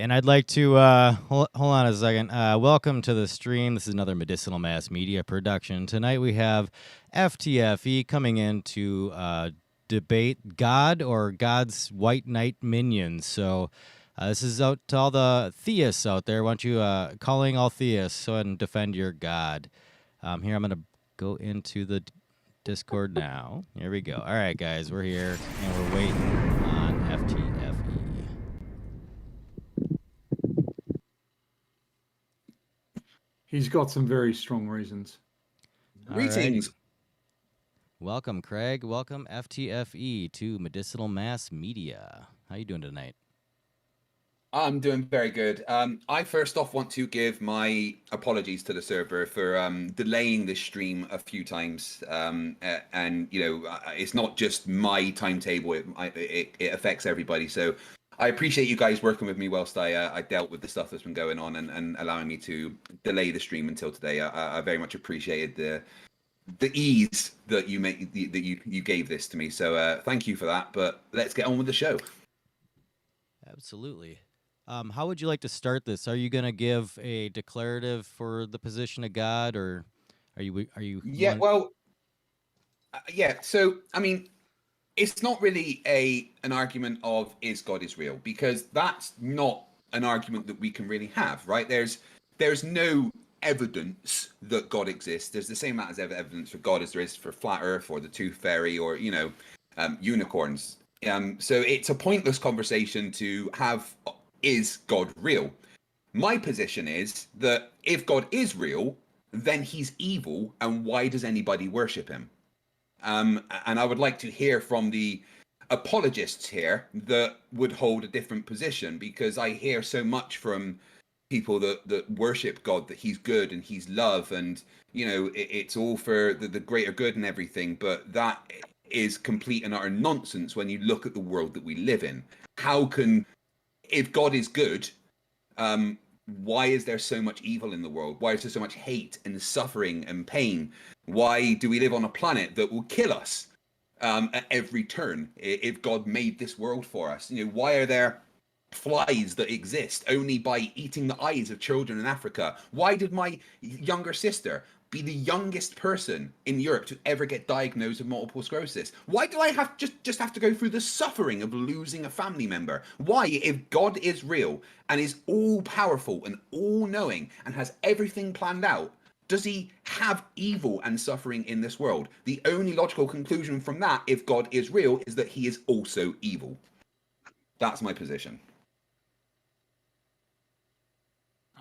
And I'd like to hold on a second. Welcome to the stream. This is another Medicinal Mass Media production. Tonight we have FTFE coming in to debate God or God's White Knight minions. So this is out to all the theists out there. Why don't you calling all theists so ahead and defend your God? Here I'm going to go into the Discord now. Here we go. All right, guys, we're here and we're waiting on FTFE. He's got some very strong reasons. Greetings. Right. Welcome, Craig. Welcome, FTFE, to Medicinal Mass Media. How you doing tonight? I'm doing very good. I first off want to give my apologies to the server for delaying this stream a few times. And, you know, it's not just my timetable. It affects everybody. So I appreciate you guys working with me whilst I dealt with the stuff that's been going on and allowing me to delay the stream until today. I very much appreciated the ease that you gave this to me. So thank you for that. But let's get on with the show. Absolutely. How would you like to start this? Are you going to give a declarative for the position of God, or are you? Yeah. Well. Yeah. So I mean, it's not really an argument of is God is real, because that's not an argument that we can really have, right? There's no evidence that God exists. There's the same amount of evidence for God as there is for flat Earth or the Tooth Fairy or unicorns. So it's a pointless conversation to have. Is God real? My position is that if God is real, then he's evil, and why does anybody worship him? And I would like to hear from the apologists here that would hold a different position, because I hear so much from people that worship God, that he's good and he's love, and it's all for the greater good and everything. But that is complete and utter nonsense when you look at the world that we live in. How can, if God is good, why is there so much evil in the world? Why is there so much hate and suffering and pain? Why do we live on a planet that will kill us at every turn if God made this world for us? Why are there flies that exist only by eating the eyes of children in Africa? Why did my younger sister be the youngest person in Europe to ever get diagnosed with multiple sclerosis? Why do I just have to go through the suffering of losing a family member? Why, if God is real and is all powerful and all knowing and has everything planned out, does he have evil and suffering in this world? The only logical conclusion from that, if God is real, is that he is also evil. That's my position.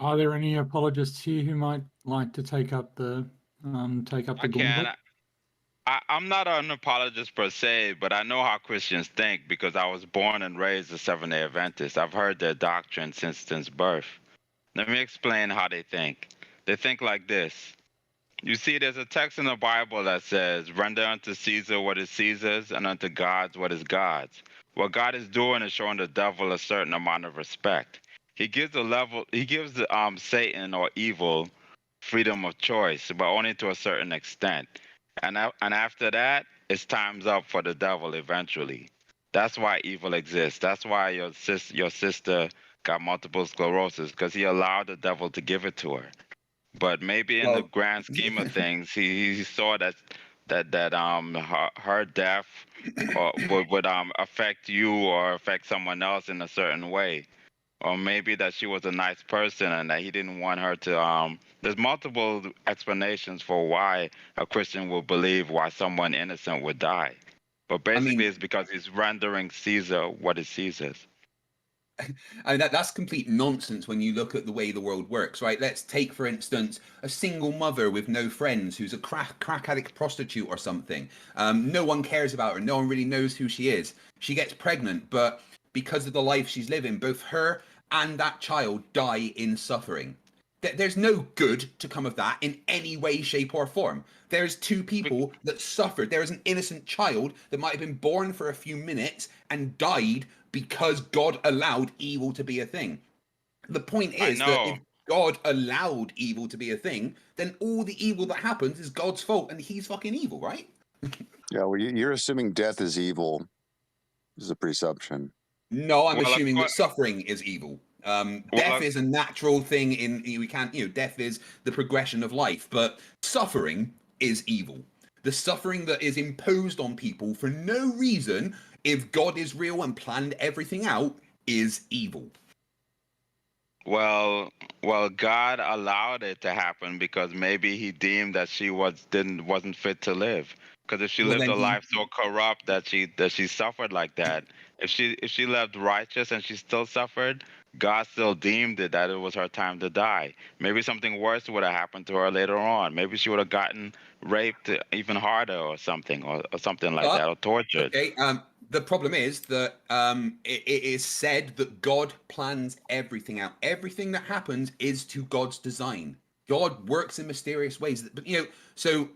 Are there any apologists here who might like to take up the gauntlet? I'm not an apologist per se, but I know how Christians think because I was born and raised a Seventh-day Adventist. I've heard their doctrine since birth. Let me explain how they think. They think like this. You see, there's a text in the Bible that says, "Render unto Caesar what is Caesar's, and unto God what is God's." What God is doing is showing the devil a certain amount of respect. He gives Satan or evil freedom of choice, but only to a certain extent. And after that, it's time's up for the devil eventually. That's why evil exists. That's why your sister got multiple sclerosis, because he allowed the devil to give it to her. But maybe in the grand scheme of things, he saw that her death would affect you or affect someone else in a certain way. Or maybe that she was a nice person and that he didn't want her to. There's multiple explanations for why a Christian will believe why someone innocent would die. But basically, it's because he's rendering Caesar what is Caesar's. I mean, that's complete nonsense when you look at the way the world works, right? Let's take, for instance, a single mother with no friends who's a crack addict prostitute or something. No one cares about her. No one really knows who she is. She gets pregnant, but because of the life she's living, both her and that child die in suffering. There's no good to come of that in any way, shape, or form. There's two people that suffered. There is an innocent child that might have been born for a few minutes and died because God allowed evil to be a thing. The point is that if God allowed evil to be a thing, then all the evil that happens is God's fault, and he's fucking evil, right? Yeah, well, you're assuming death is evil, is a presumption. No, I'm assuming that suffering is evil. Death is a natural thing we can't, death is the progression of life, but suffering is evil. The suffering that is imposed on people for no reason, if God is real and planned everything out, is evil. Well, God allowed it to happen because maybe He deemed that she wasn't fit to live. Because if she Well, lived then a life so corrupt that she suffered like that, if she lived righteous and she still suffered, God still deemed it that it was her time to die. Maybe something worse would have happened to her later on. Maybe she would have gotten raped even harder or something like that, or tortured. Okay. The problem is that it is said that God plans everything out. Everything that happens is to God's design. God works in mysterious ways. But so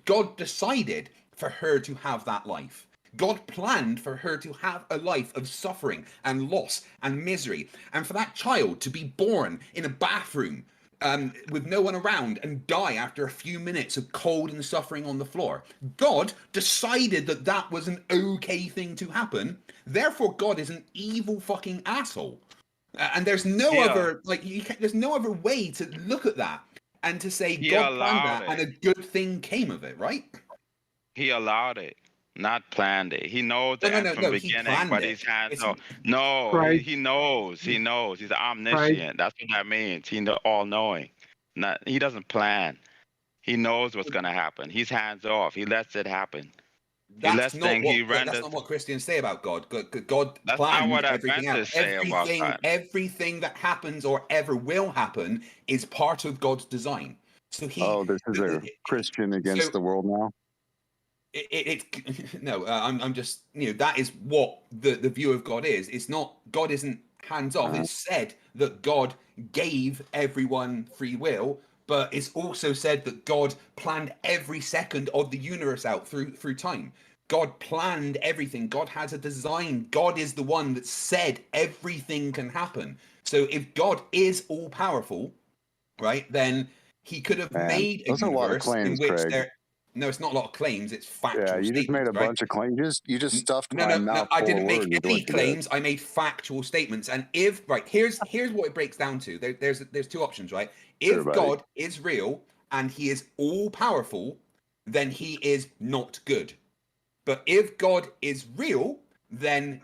God decided for her to have that life. God planned for her to have a life of suffering and loss and misery, and for that child to be born in a bathroom with no one around and die after a few minutes of cold and suffering on the floor. God decided that that was an okay thing to happen. Therefore, God is an evil fucking asshole. And there's no other there's no other way to look at that and to say God planned that and a good thing came of it, right? He allowed it, not planned it. He knows the end from beginning, but he's he knows. He knows. He's omniscient. That's what that means. He's all-knowing. He doesn't plan. He knows what's going to happen. He's hands off. He lets it happen. That's not what Christians say about God. God planned everything out. Everything that happens or ever will happen is part of God's design. So this is a Christian against the world now. I'm just that is what the view of God is. It's not, God isn't hands off. It's said that God gave everyone free will, but it's also said that God planned every second of the universe out through time. God planned everything. God has a design. God is the one that said everything can happen. So if God is all powerful, right, then he could have made a universe in which there. No, it's not a lot of claims. It's factual. Yeah, you just made a bunch of claims. You just stuffed my mouth. I didn't make any claims. I made factual statements. And here's what it breaks down to. There's two options, right? If God is real and he is all powerful, then he is not good. But if God is real, then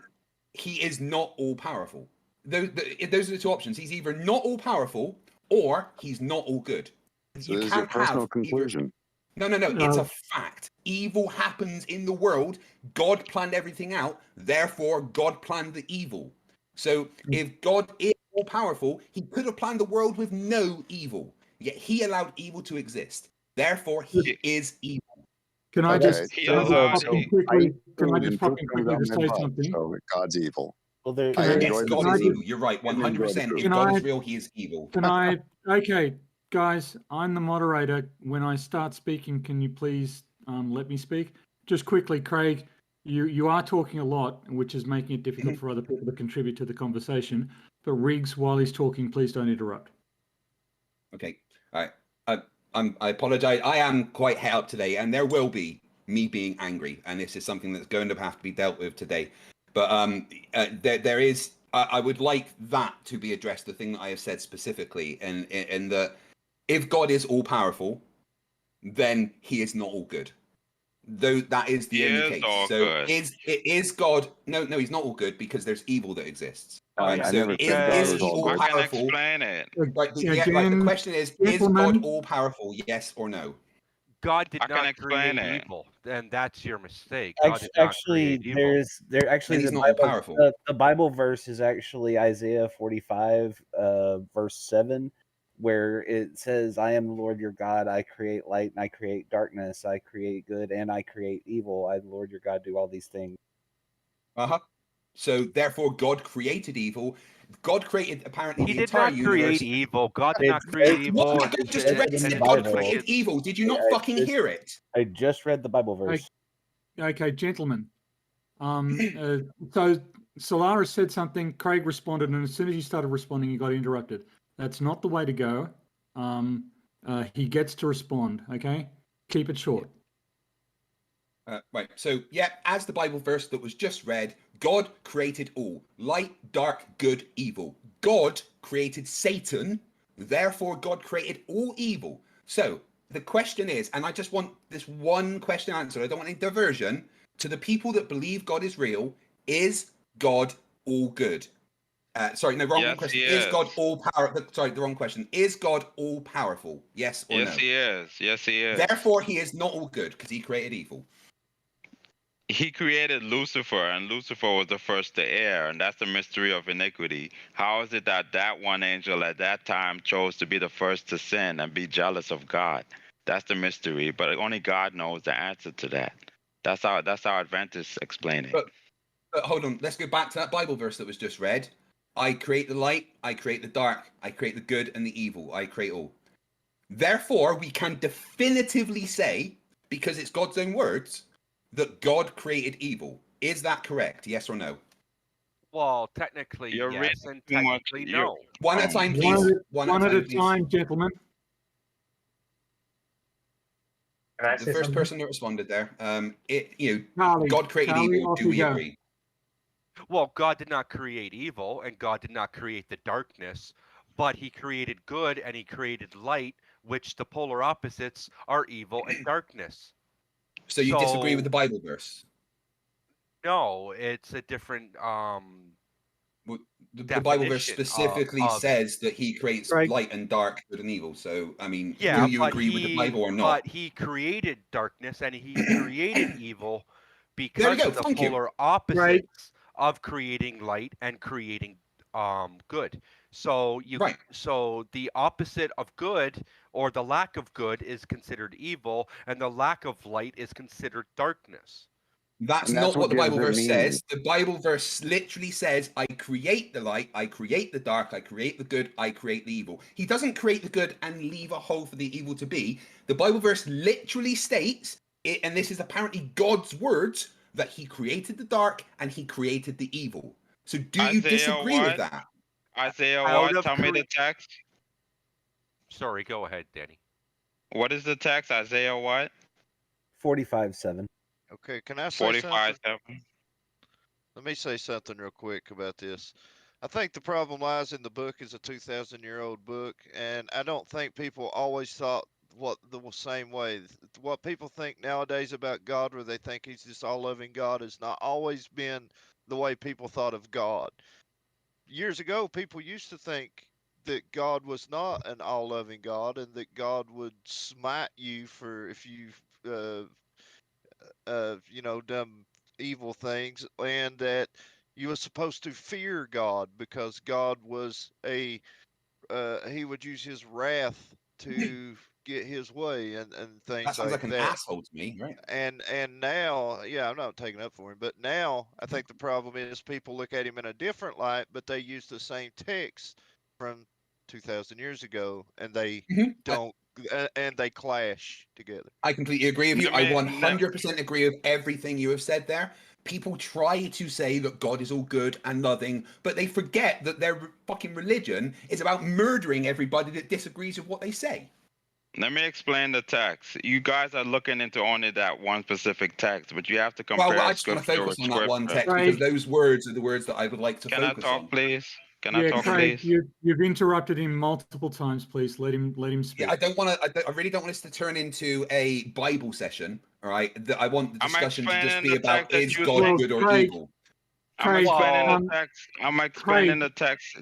he is not all powerful. Those are the two options. He's either not all powerful or he's not all good. So this is your personal conclusion. No. It's a fact. Evil happens in the world. God planned everything out. Therefore, God planned the evil. So if God is all powerful, he could have planned the world with no evil. Yet he allowed evil to exist. Therefore, he is evil. Can I just fucking quickly say something? So God's evil. Well, God is evil. You're right, 100%. If God is real, he is evil. Okay, guys, I'm the moderator. When I start speaking, can you please let me speak? Just quickly, Craig, you are talking a lot, which is making it difficult for other people to contribute to the conversation. But Riggs, while he's talking, please don't interrupt. Okay, all right. I apologize. I am quite het up today, and there will be me being angry, and this is something that's going to have to be dealt with today. But there is. I would like that to be addressed. The thing that I have said specifically, and that if God is all powerful, then he is not all good. Though that is the only case. So is God? No, he's not all good because there's evil that exists. Right, so is he all powerful? I can explain it. The question is God all powerful? Yes or no? God did not create evil, and that's your mistake. Actually, the Bible verse is actually Isaiah 45, verse 7, where it says, "I am the Lord your God. I create light and I create darkness. I create good and I create evil. I, the Lord your God, do all these things." So therefore, God created evil. God created apparently the entire universe. He did not create evil. God did not create evil. God just said God created evil. Did you not fucking hear it? I just read the Bible verse. Okay, gentlemen. So Solaris said something. Craig responded, and as soon as you started responding, you got interrupted. That's not the way to go. He gets to respond. Okay, keep it short. Right. So, yeah, as the Bible verse that was just read, God created all light, dark, good, evil. God created Satan. Therefore, God created all evil. So, the question is, and I just want this one question answered, I don't want any diversion. To the people that believe God is real, is God all good? Sorry, no, wrong question. Is God all powerful? Sorry, the wrong question. Is God all powerful? Yes or no? Yes, he is. Yes, he is. Therefore, he is not all good because he created evil. He created Lucifer, and Lucifer was the first to err, and that's the mystery of iniquity. How is it that that one angel at that time chose to be the first to sin and be jealous of God? That's the mystery, but only God knows the answer to that. That's how Adventists explain it. But hold on, let's go back to that Bible verse that was just read. I create the light, I create the dark, I create the good and the evil, I create all. Therefore, we can definitively say, because it's God's own words, that God created evil. Is that correct? Yes or no? Well, technically yes, and technically no. One at a time, please. One at a time, gentlemen. The first person that responded there, Charlie, God created evil. Do we agree? Well, God did not create evil, and God did not create the darkness, but he created good and he created light, which the polar opposites are evil and darkness. So you disagree with the Bible verse? No, it's a different the Bible verse specifically says that he creates light and dark, good and evil. So, I mean, do you agree with the Bible or not? But he created darkness and he created evil because of the polar opposites of creating light and creating good. So so the opposite of good or the lack of good is considered evil, and the lack of light is considered darkness. That's not what the Bible verse says. The Bible verse literally says, I create the light, I create the dark, I create the good, I create the evil. He doesn't create the good and leave a hole for the evil to be. The Bible verse literally states, and this is apparently God's words, that he created the dark and he created the evil. So do you disagree with that? Isaiah what? Tell me the text. Sorry, go ahead, Danny. What is the text? Isaiah what? 45:7. Okay, can I say something? Let me say something real quick about this. I think the problem lies in the book is a 2,000-year-old book, and I don't think people always thought the same way. What people think nowadays about God, where they think he's this all-loving God, has not always been the way people thought of God. Years ago, people used to think that God was not an all-loving God, and that God would smite you for if you done evil things, and that you were supposed to fear God because God was he would use his wrath to get his way and things that sounds like an asshole to me, right? And now, I'm not taking up for him, but now I think the problem is people look at him in a different light, but they use the same text from 2,000 years ago, and they don't. And they clash together. I completely agree with you. I 100% agree with everything you have said there. People try to say that God is all good and loving, but they forget that their fucking religion is about murdering everybody that disagrees with what they say. Let me explain the text. You guys are looking into only that one specific text, but you have to compare I just want to focus on that one text because those words are the words that I would like to focus on. Can I talk, please? Can I talk, please? You've interrupted him multiple times. Please let him speak. Yeah, I really don't want this to turn into a Bible session. All right, I want the discussion to just be about is God good or evil. I'm explaining the text.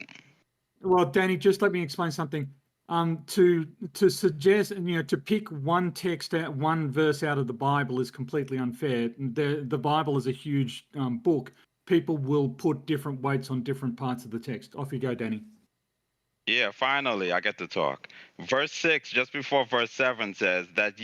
Well, Danny, just let me explain something. To suggest to pick one text out, one verse out of the Bible is completely unfair. The Bible is a huge book. People will put different weights on different parts of the text. Off you go, Danny. Yeah, finally, I get to talk. Verse 6, just before verse 7 says, that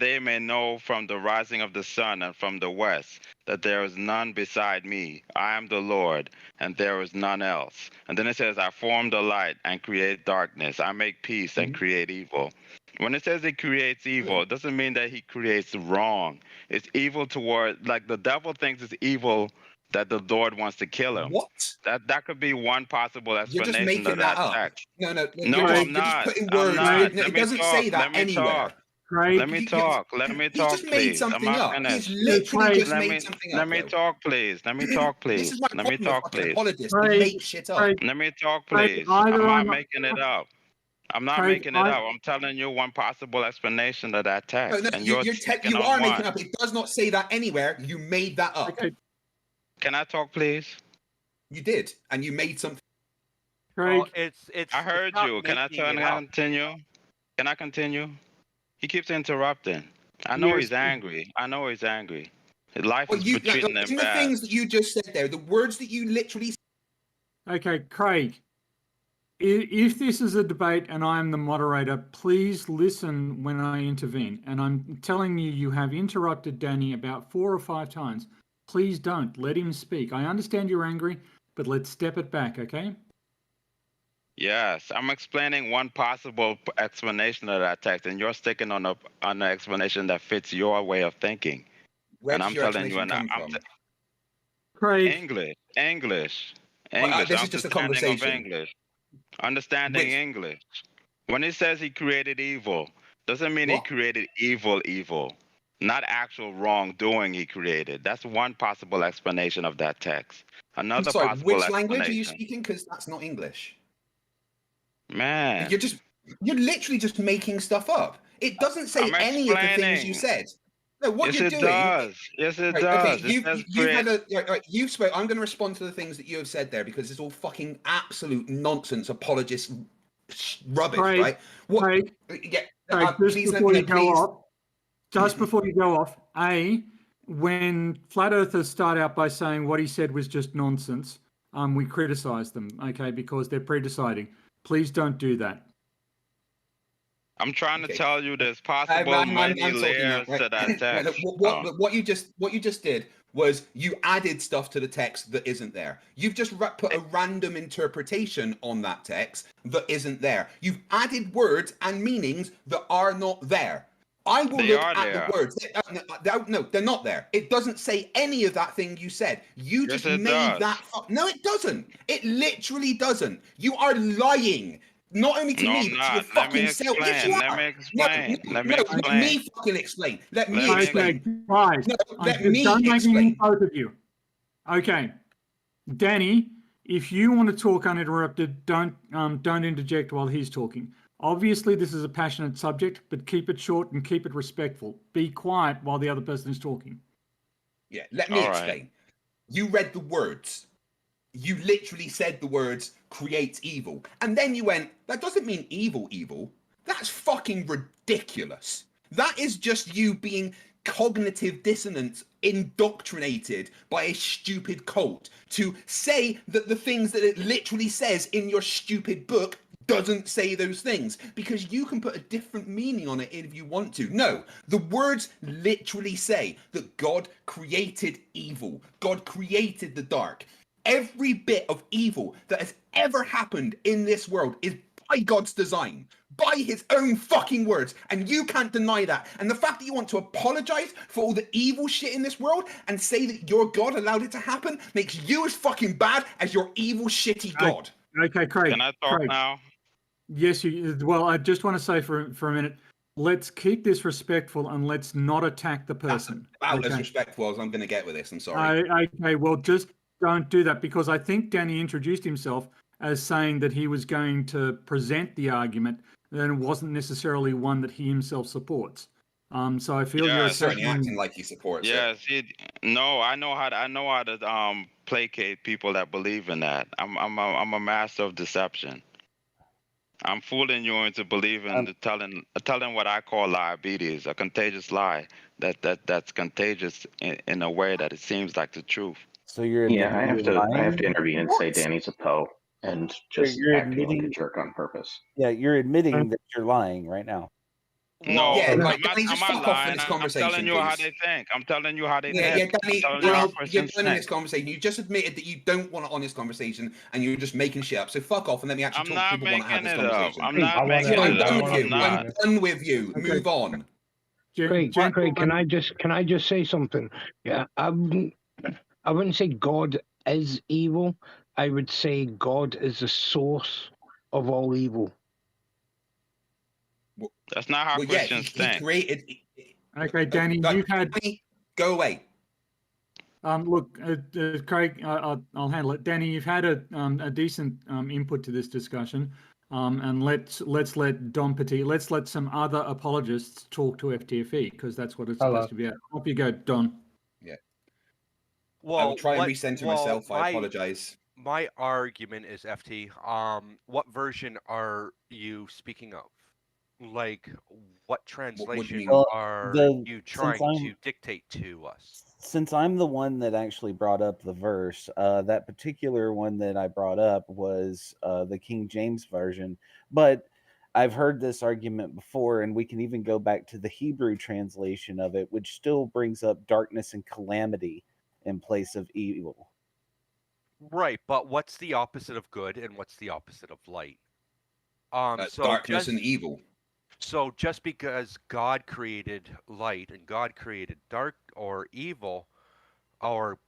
they may know from the rising of the sun and from the west, that there is none beside me. I am the Lord, and there is none else. And then it says, I form the light and create darkness. I make peace and create evil. When it says he creates evil, it doesn't mean that he creates wrong. It's evil toward, like the devil thinks it's evil that the Lord wants to kill him. What? That could be one possible explanation. You're just making that up. Text. No, I'm not. Just putting words. No, it doesn't say that anywhere. Craig, let me talk. Let me He's talk, just made please. something I'm not up. He's finished. literally just Let made me something let up. me Though. talk, please. Let me talk, This please. is my Let me problem with talk, fucking please. apologists. Craig, They make shit up. Craig, Let me talk, Craig, please. either I'm not I'm making it up. I'm not Craig, making it up. I'm telling you one possible explanation of that No, text, no, and you're sticking you on are making one. up. It does not say that anywhere. You made that up. okay, Can I talk, please? You did, and you made something. Well, Craig. I heard not you. Can I making it up. continue? Can I continue? He keeps interrupting. I know Yes. he's angry. I know he's angry. His life Well, is you treating him listen to the bad. things that you just said there. The words that you literally. Okay, Craig. If this is a debate and I'm the moderator, please listen when I intervene. And I'm telling you, you have interrupted Danny about 4 or 5 times. Please don't let him speak. I understand you're angry, but let's step it back, okay? Yes, I'm explaining one possible explanation of that text, and you're sticking on an explanation that fits your way of thinking. Where And does I'm your telling you, explanation come from? Craig. English. Well, this is just a Understanding of conversation. English. Understanding English. When he says he created evil, doesn't mean he created evil. Not actual wrongdoing he created. That's one possible explanation of that text. Another I'm sorry, possible which explanation. language are you speaking? Because that's not English. Man. You're literally just making stuff up. It doesn't say any of the things you said. No, what you're doing. Yes, it right, does. Okay, you've had a. Right, you've spoke. I'm going to respond to the things that you have said there because it's all fucking absolute nonsense, apologist rubbish, Craig, right? What? Craig, Yeah. Craig, Please let me. Just before you go off, when flat earthers start out by saying what he said was just nonsense, we criticize them, okay, because they're pre-deciding. Please don't do that. I'm trying to tell you there's possible many layers to that text. What you just did was you added stuff to the text that isn't there. You've just put a random interpretation on that text that isn't there. You've added words and meanings that are not there. I will look at the words. No, they're not there. It doesn't say any of that thing you said. You just made that. No, it doesn't. It literally doesn't. You are lying. Not only to me, but to your fucking self. Yes, you are. Let me explain. Let me explain. Let me fucking explain. Let me explain. Guys, let me don't make explain. both of you. Okay, Danny, if you want to talk uninterrupted, don't interject while he's talking. Obviously, this is a passionate subject, but keep it short and keep it respectful. Be quiet while the other person is talking. Yeah, let me explain. You read the words. You literally said the words creates evil. And then you went, that doesn't mean evil. That's fucking ridiculous. That is just you being cognitive dissonance indoctrinated by a stupid cult to say that the things that it literally says in your stupid book doesn't say those things, because you can put a different meaning on it if you want to. No, the words literally say that God created evil. God created the dark. Every bit of evil that has ever happened in this world is by God's design, by his own fucking words, and you can't deny that. And the fact that you want to apologize for all the evil shit in this world and say that your God allowed it to happen makes you as fucking bad as your evil, shitty God. Okay, Craig. Can I talk now? Yes, well, I just want to say for a minute, let's keep this respectful and let's not attack the person. That's about as respectful as I'm going to get with this. I'm sorry. Okay, well, just don't do that, because I think Danny introduced himself as saying that he was going to present the argument, and it wasn't necessarily one that he himself supports. So I feel you're certainly acting like he supports it. No, I know how to placate people that believe in that. I'm a master of deception. I'm fooling you into believing, telling what I call diabetes, a contagious lie that's contagious in a way that it seems like the truth. So you're I have to intervene and say Danny's a Poe and just acting like a jerk on purpose. Yeah, you're admitting that you're lying right now. No, yeah, I'm Danny, not just fuck off in this conversation. I'm telling you how they think. I'm telling you how they think. Danny, you're done in this conversation. You just admitted that you don't want an honest conversation and you're just making shit up. So fuck off and let me actually talk to people who want to have this conversation. I'm not making it up. I'm done with you. Okay. Move on. Craig, can I just say something? Yeah, I wouldn't say God is evil. I would say God is the source of all evil. That's not how Christians think. He created. Okay, Danny, you've had. Go away. Look, Craig, I'll handle it. Danny, you've had a decent input to this discussion, and let's let Don Petit, let's let some other apologists talk to FTFE because that's what it's supposed to be at. Off you go, Don. Yeah. Well, I will try and recenter myself. I apologize. My argument is FT. What version are you speaking of? Like, what translation are you trying to dictate to us? Since I'm the one that actually brought up the verse, that particular one that I brought up was the King James version. But I've heard this argument before, and we can even go back to the Hebrew translation of it, which still brings up darkness and calamity in place of evil. Right, but what's the opposite of good and what's the opposite of light? So darkness and evil. So just because God created light and God created dark or evil, or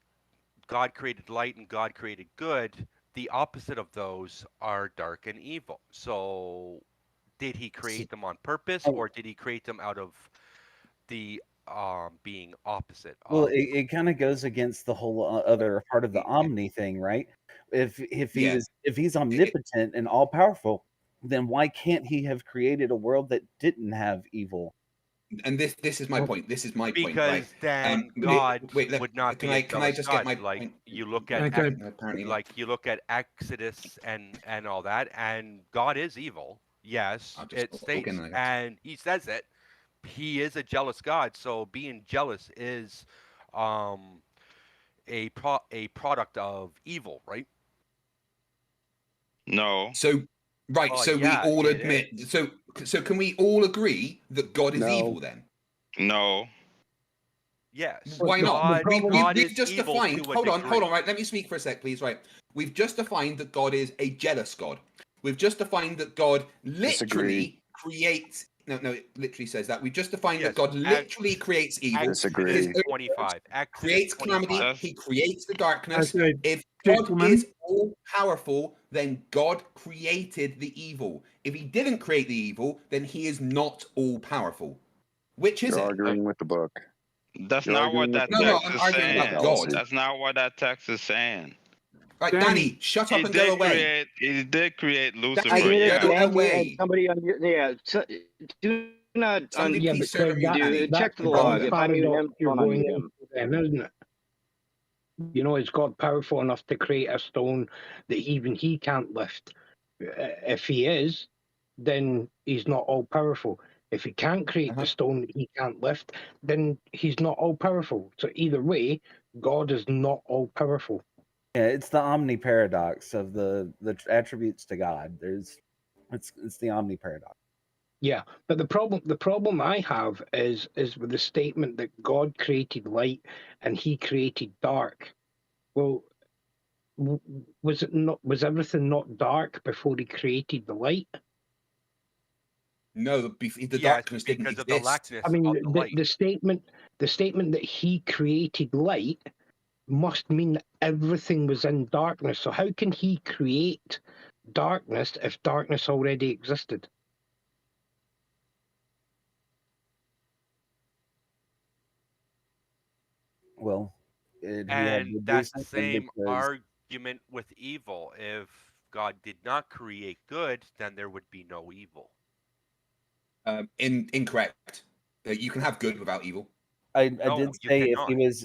God created light and God created good, the opposite of those are dark and evil. So did he create them on purpose, or did he create them out of the being opposite? Well, it kind of goes against the whole other part of the omni thing, right? If he's omnipotent and all powerful, then why can't he have created a world that didn't have evil? And this is my point. This is my point. Because then God would not be. Can I just get my like point? you look at apparently like you look at Exodus and all that, and God is evil. Yes, it states, and he says it. He is a jealous God, so being jealous is a product of evil, right? No. So we all admit. So can we all agree that God is evil then? No. Yes. Why not? We've just evil defined. to a Hold on. degree. Right. Let me speak for a sec, please. Right. We've just defined that God is a jealous God. We've just defined that God literally creates. No, it literally says that. We've just defined that God literally creates evil. Disagree. 25. Creates calamity. He creates the darkness. Okay, If God is all powerful, then God created the evil. If he didn't create the evil, then he is not all powerful. Which is it? You're arguing with the book. That's not what that text is saying. God. That's not what that text is saying. Right, Danny, shut up and go away. He did create Lucifer. Go away. Somebody on your do not check the log. If I mute him, you're going into them, isn't it? You know, is God powerful enough to create a stone that even he can't lift? If he is, then he's not all powerful. If he can't create the stone that he can't lift, then he's not all powerful. So either way, God is not all powerful. Yeah, it's the omni paradox of the attributes to God. It's the omni paradox. Yeah, but the problem I have is with the statement that God created light and he created dark. Well, was everything not dark before he created the light? No, the darkness didn't exist. Of the lackness I mean, of the light. the statement that he created light must mean that everything was in darkness. So how can he create darkness if darkness already existed? Well, and that's the same argument with evil. If God did not create good, then there would be no evil. Incorrect. You can have good without evil. I did say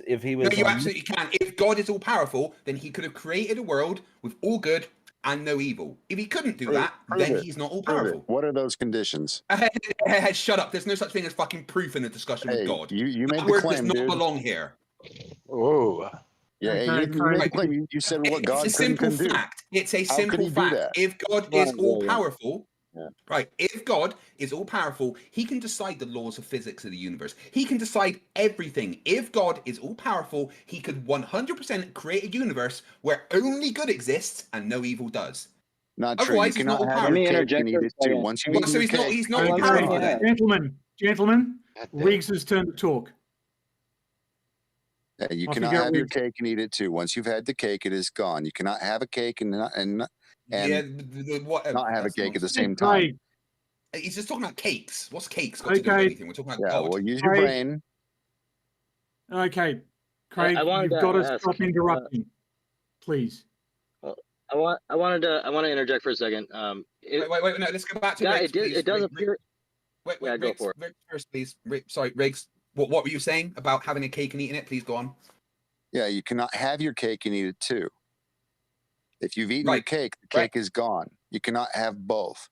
if he was. No, you absolutely can. If God is all powerful, then he could have created a world with all good and no evil. If he couldn't do that, then he's not all powerful. What are those conditions? Shut up. There's no such thing as fucking proof in a discussion with God. You made that the word claim, does not dude. belong here. Oh. Yeah, you made the claim. You said what God couldn't do. It's a simple fact. If God is all powerful, right? If God is all powerful, he can decide the laws of physics of the universe. He can decide everything. If God is all powerful, he could 100% create a universe where only good exists and no evil does. Not true. Otherwise, you cannot have a cake and eat it too. Once you eat so your cake, he's not all powerful then. Gentlemen, Riggs' turn to talk. You cannot have your cake and eat it too. Once you've had the cake, it is gone. You cannot have a cake and not have a cake at the same time. He's just talking about cakes. What's cakes got to do with anything? We're talking about God. Well, use your brain. Okay, Craig, I you've got to stop interrupting, please. Well, I want to interject for a second. Wait, no, let's go back to Riggs, it does appear. Wait, yeah, Riggs, go for it. Riggs first, please. Sorry, Riggs. What were you saying about having a cake and eating it? Please go on. Yeah, you cannot have your cake and eat it too. If you've eaten your cake, the cake is gone. You cannot have both.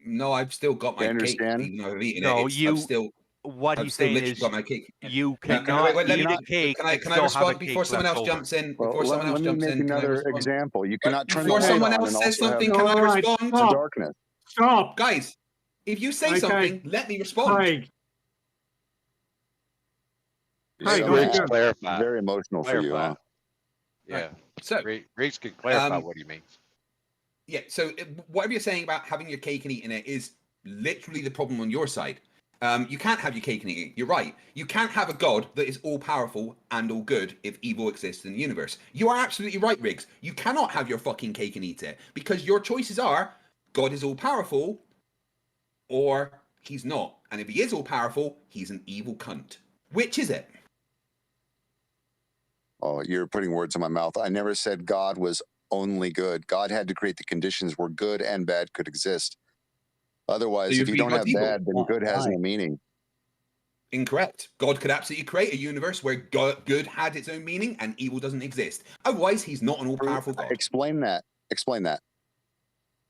No, I've still got my cake, even though I've eaten it. What he's saying is got my cake. you cannot eat a cake. Can I respond before someone else jumps in? Let me make another example. You cannot turn before the light someone on else and says also have something. Can I respond? the darkness. Stop, guys. If you say something, let me respond. Craig. Clarify. Very emotional for you, huh? Yeah. So Riggs can clarify what he means. Yeah. So whatever you're saying about having your cake and eating it is literally the problem on your side. You can't have your cake and eat it. You're right. You can't have a God that is all powerful and all good if evil exists in the universe. You are absolutely right, Riggs. You cannot have your fucking cake and eat it because your choices are God is all powerful or he's not. And if he is all powerful, he's an evil cunt. Which is it? Oh, you're putting words in my mouth. I never said God was only good. God had to create the conditions where good and bad could exist. Otherwise, if you don't have bad, then good has no meaning. Incorrect. God could absolutely create a universe where good had its own meaning and evil doesn't exist. Otherwise, he's not an all-powerful God. Explain that. Explain that.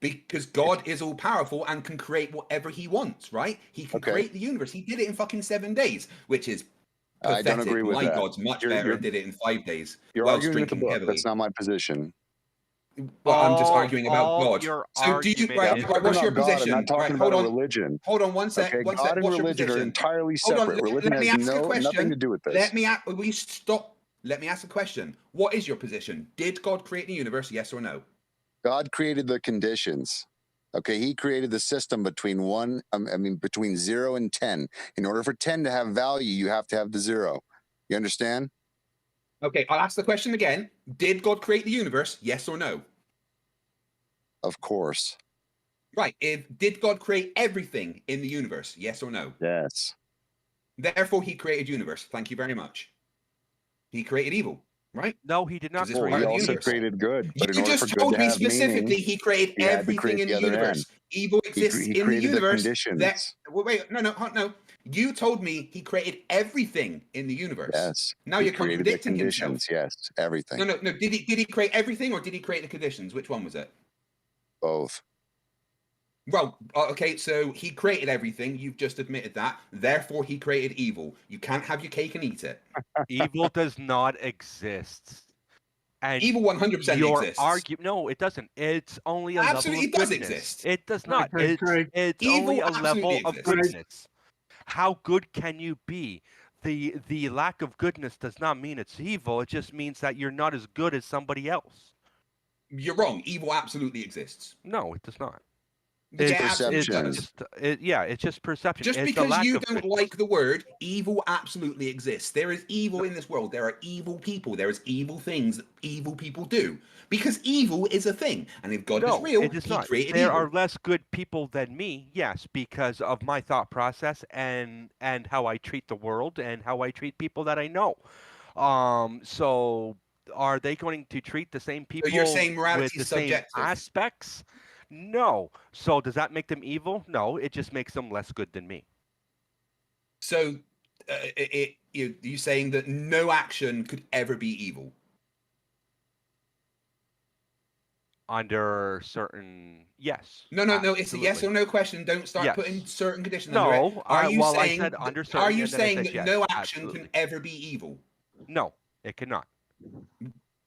Because God is all-powerful and can create whatever he wants, right? He can create the universe. He did it in fucking 7 days, which is pathetic. I don't agree with that. God's much better and did it in 5 days. You're arguing with the book. That's not my position. Well, I'm just arguing about God. So do you? What's your position? I'm not talking about religion. Hold on one sec. Okay, one God sec. and What's your religion are position? entirely separate. Religion let me ask has a question. nothing to do with this. Will you stop? Let me ask a question. What is your position? Did God create the universe? Yes or no? God created the conditions. Okay, he created the system between between 0 and 10. In order for 10 to have value, you have to have the 0. You understand? Okay, I'll ask the question again. Did God create the universe? Yes or no? Of course. Right. Did God create everything in the universe? Yes or no? Yes. Therefore, he created universe. Thank you very much. He created evil, right? No, he did not. He also created good. But you just told me specifically he created everything in the universe. Evil exists in the universe. Wait, no. You told me he created everything in the universe. Yes. Now you're contradicting himself. Yes, everything. No. Did he create everything or did he create the conditions? Which one was it? Both. Well, okay, so he created everything. You've just admitted that. Therefore, he created evil. You can't have your cake and eat it. Evil does not exist. And evil 100% exists. No, it doesn't. It's only a absolutely level of does goodness. Exist. It does not. It's only a level of goodness. How good can you be? The lack of goodness does not mean it's evil. It just means that you're not as good as somebody else. You're wrong. Evil absolutely exists. No, it does not. It's just perception. Just because you don't like the word, evil absolutely exists. There is evil in this world. There are evil people. There is evil things that evil people do. Because evil is a thing. And if God is real, he created There evil. are less good people than me, yes, because of my thought process and how I treat the world and how I treat people that I know. So are they going to treat the same people you're saying with the same aspects? No. So does that make them evil? No, it just makes them less good than me. So you're saying that no action could ever be evil? Under certain, yes. No. It's a yes or no question. Don't start putting certain conditions. No. Are you saying that no action can ever be evil? No, it cannot.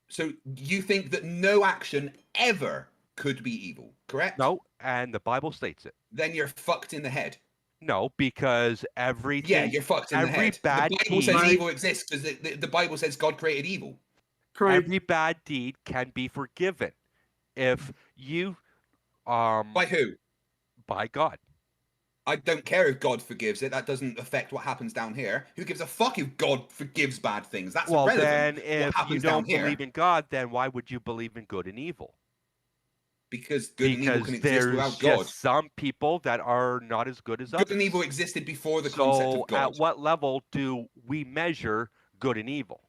So you think that no action ever could be evil, correct? No, and the Bible states it. Then you're fucked in the head. No, because everything. Yeah, you're fucked in the head. The Bible says evil exists because the Bible says God created evil. Every bad deed can be forgiven if you. By who? By God. I don't care if God forgives it. That doesn't affect what happens down here. Who gives a fuck if God forgives bad things? That's irrelevant. Then if you don't believe in God, then why would you believe in good and evil? Because good and evil can exist without there's God. just some people that are not as good as others. Good and evil existed before the concept of God. At what level do we measure good and evil?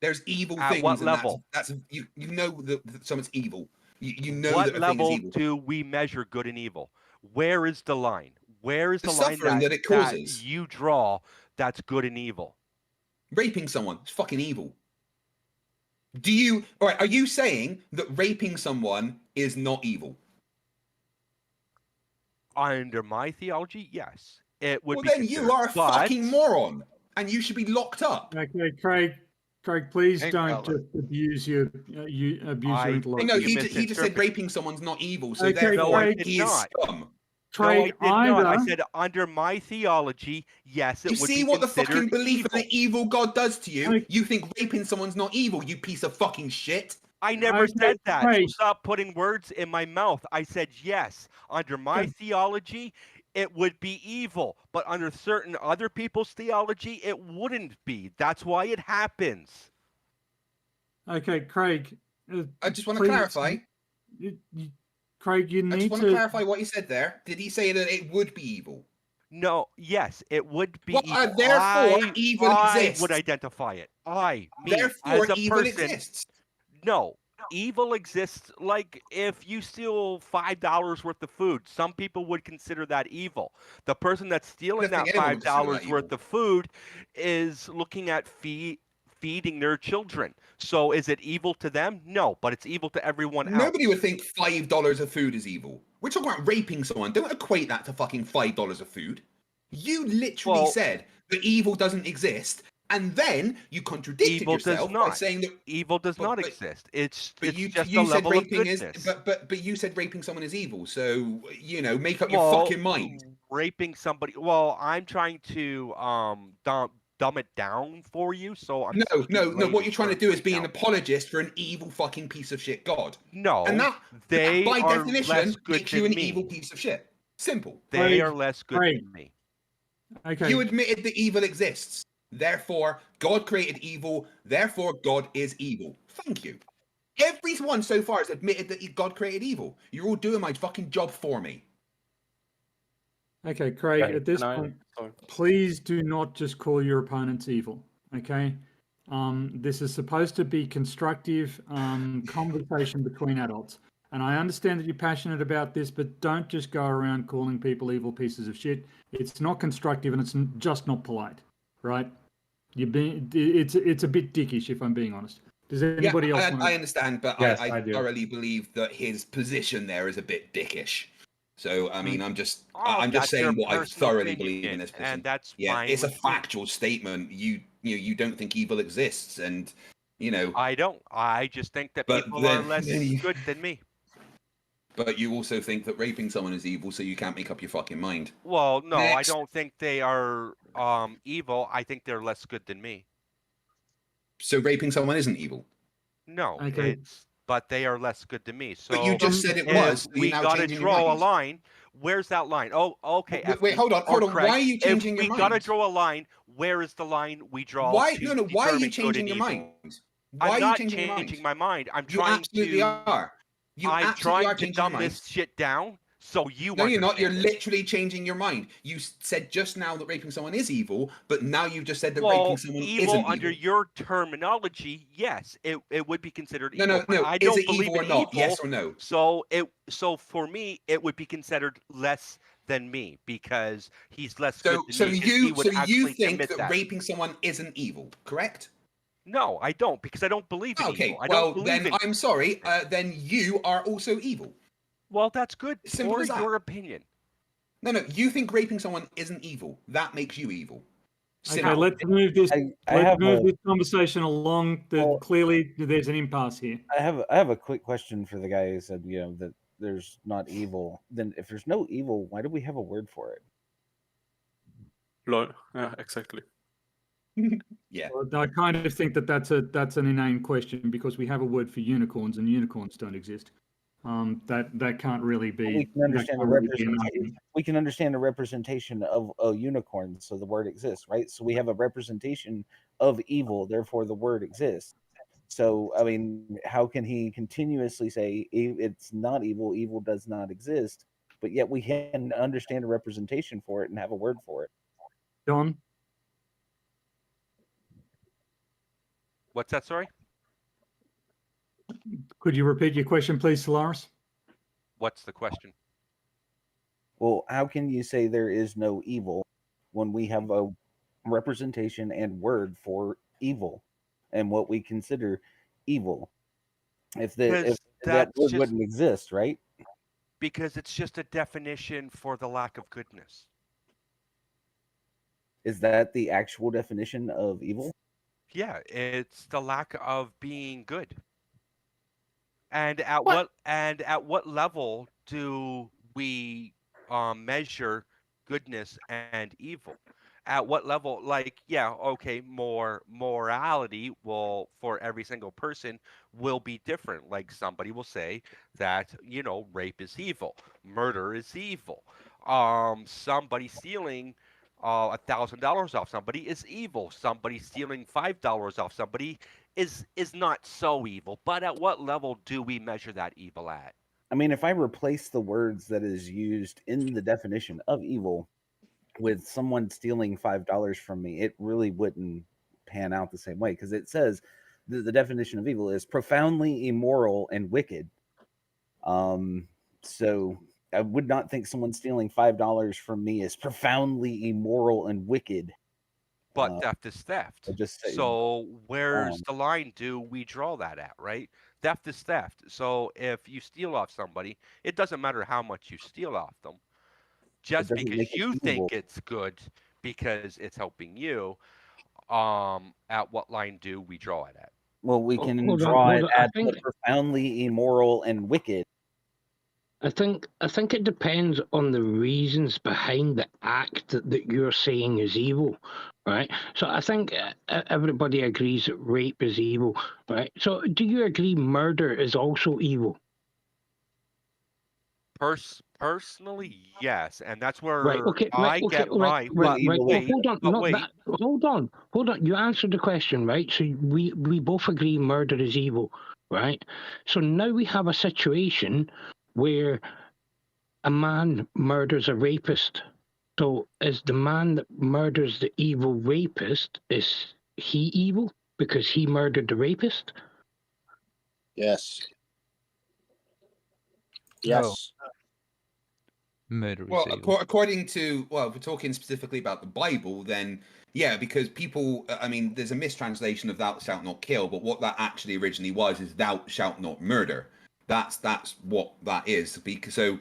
There's evil at things. What level? That's you know that someone's evil. You know what that a thing is evil. Do we measure good and evil? Where is the line? Where is the line that it causes? That you draw that's good and evil? Raping someone is fucking evil. All right, are you saying that raping someone is not evil? Under my theology, yes. It would be. Well, then you are a fucking moron, and you should be locked up. Okay, Craig, please don't just abuse your intellect. No, he just said raping someone's not evil, so therefore he is scum. Craig, no, I did not. I said under my theology, yes, it would be You see what the fucking belief evil. in the evil God does to you? You think raping someone's not evil, you piece of fucking shit. I never said that. So stop putting words in my mouth. I said yes. Under my theology, it would be evil. But under certain other people's theology, it wouldn't be. That's why it happens. Okay, Craig. I just want to clarify. Craig, you need to... I just want to clarify what he said there. Did he say that it would be evil? No, yes, it would be evil. Therefore, evil exists. I would identify it. Therefore, as a evil person, exists. No, evil exists. Like if you steal $5 worth of food, some people would consider that evil. The person that's stealing that $5 worth of food is looking at feeding their children. So is it evil to them? No, but it's evil to everyone else. Nobody would think $5 of food is evil. We're talking about raping someone. Don't equate that to fucking $5 of food. You literally said that evil doesn't exist, and then you contradicted yourself by saying that evil does not exist. It's you just you a said level raping of goodness. but you said raping someone is evil. So make up your fucking mind. Raping somebody. Well, I'm trying to dumb it down for you. So I'm no. What you're trying to do is be an apologist for an evil fucking piece of shit God. No, and that by definition makes you an evil piece of shit. Simple. They are less good than me. Okay. You admitted that evil exists. Therefore, God created evil. Therefore, God is evil. Thank you. Everyone so far has admitted that God created evil. You're all doing my fucking job for me. Okay, Craig, at this point, please do not just call your opponents evil, okay? This is supposed to be constructive conversation between adults. And I understand that you're passionate about this, but don't just go around calling people evil pieces of shit. It's not constructive and it's just not polite, right? It's a bit dickish, if I'm being honest. Does anybody else want to... I understand, but yes, I thoroughly believe that his position there is a bit dickish. So I mean, I'm just saying what I thoroughly believe in this position. And that's it's a factual statement. You don't think evil exists, and I don't. I just think that people are less good than me. But you also think that raping someone is evil, so you can't make up your fucking mind. Well, no, I don't think they are evil. I think they're less good than me. So raping someone isn't evil? No, but they are less good than me. So but you just said it was. We got to draw a line. Where's that line? Oh, okay. Wait, hold on. Why are you changing your mind? We got to draw a line. Where is the line we draw? Why are you changing your mind? I'm not changing my mind. I'm trying to. You absolutely are. I'm trying to dumb this shit down. So No, you're not. You're literally changing your mind. You said just now that raping someone is evil, but now you've just said that raping someone isn't evil. Under your terminology, yes, it would be considered evil. No. I don't believe evil or not? Yes or no? So for me, it would be considered less than me because he's less good than me. So you think that raping someone isn't evil, correct? No, I don't, because I don't believe in evil. I'm sorry. Then you are also evil. Well, that's good. Simple as that. Your opinion. No. You think raping someone isn't evil. That makes you evil. Okay, let's move this. Let's move this conversation along. Clearly, there's an impasse here. I have a quick question for the guy who said, that there's not evil. Then, if there's no evil, why do we have a word for it? Lol. Yeah, exactly. Yeah. Well, I kind of think that's an inane question because we have a word for unicorns and unicorns don't exist. That can't really be. We can understand the representation. We can understand the representation of a unicorn, so the word exists, right? So we have a representation of evil, therefore the word exists. So, I mean, how can he continuously say it's not evil, evil does not exist, but yet we can understand a representation for it and have a word for it? John? What's that, sorry? Could you repeat your question, please, Solaris? What's the question? Well, how can you say there is no evil when we have a representation and word for evil and what we consider evil? If that word wouldn't exist, right? Because it's just a definition for the lack of goodness. Is that the actual definition of evil? Yeah, it's the lack of being good. And at what level do we measure goodness and evil? At what level? Like, yeah, okay, morality will for every single person will be different. Like somebody will say that, rape is evil, murder is evil. Somebody stealing $1,000 off somebody is evil. Somebody stealing $5 off somebody is not so evil. But at what level do we measure that evil at? I mean, if I replace the words that is used in the definition of evil with someone stealing $5 from me, it really wouldn't pan out the same way, because it says the definition of evil is profoundly immoral and wicked. So I would not think someone stealing $5 from me is profoundly immoral and wicked. But theft is theft. So where's the line do we draw that at, right? Theft is theft. So if you steal off somebody, it doesn't matter how much you steal off them. Just because you think it's good because it's helping you, at what line do we draw it at? Well, we can draw it at the profoundly immoral and wicked. I think it depends on the reasons behind the act that you're saying is evil, right? So I think everybody agrees that rape is evil, right? So do you agree murder is also evil? Personally, yes, and that's where Hold on. You answered the question, right? So we both agree murder is evil, right? So now we have a situation where a man murders a rapist. So is the man that murders the evil rapist, is he evil because he murdered the rapist? Yes. Yes. Murder is evil. According to, if we're talking specifically about the Bible, then yeah, because people, I mean, there's a mistranslation of thou shalt not kill, but what that actually originally was is thou shalt not murder. That's what that is. Because so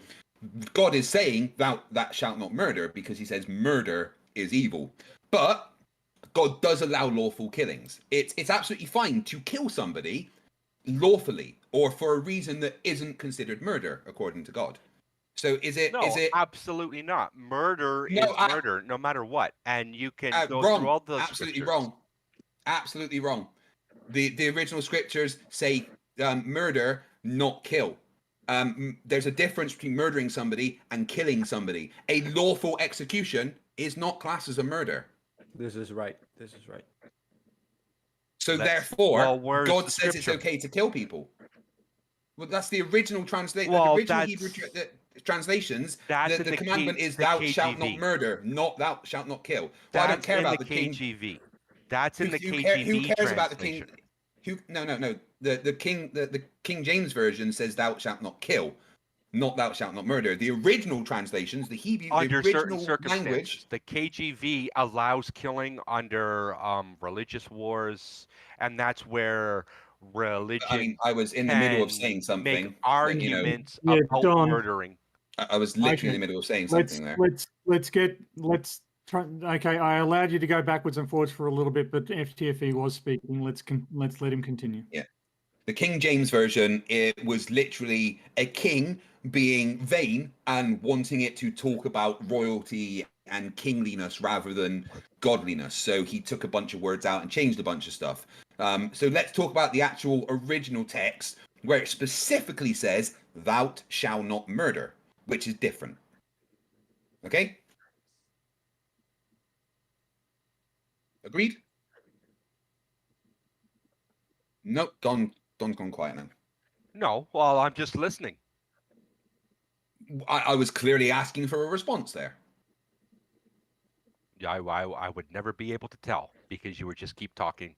God is saying thou shalt not murder because he says murder is evil. But God does allow lawful killings. It's absolutely fine to kill somebody lawfully or for a reason that isn't considered murder according to God. So is it? Absolutely not. Murder is murder, no matter what, and you can go through all the absolutely scriptures. Absolutely wrong. The original scriptures say murder, not kill. There's a difference between murdering somebody and killing somebody. A lawful execution is not classed as a murder. This is right. So therefore, God says it's okay to kill people. Well, that's the original translation. Well, the original Hebrew translations. The commandment is "Thou shalt not murder," not "Thou shalt not kill." Well, I don't care about the KJV. That's in the KJV. Who cares about the king? No. The King James version says "Thou shalt not kill," not "Thou shalt not murder." The original translations, the Hebrew, under the certain original circumstances, language, the KJV allows killing under religious wars, and that's where religion. I mean, I was in the middle of saying something. Make arguments about murdering. I was literally in the middle of saying something there. Let's try. Okay, I allowed you to go backwards and forwards for a little bit, but FTFE was speaking. Let's let him continue. Yeah, the King James version, it was literally a king being vain and wanting it to talk about royalty and kingliness rather than godliness. So he took a bunch of words out and changed a bunch of stuff. So let's talk about the actual original text where it specifically says, "Thou shalt not murder," which is different. Okay? Agreed? Nope, Don's gone quiet now. No, well, I'm just listening. I was clearly asking for a response there. Yeah, I would never be able to tell because you would just keep talking.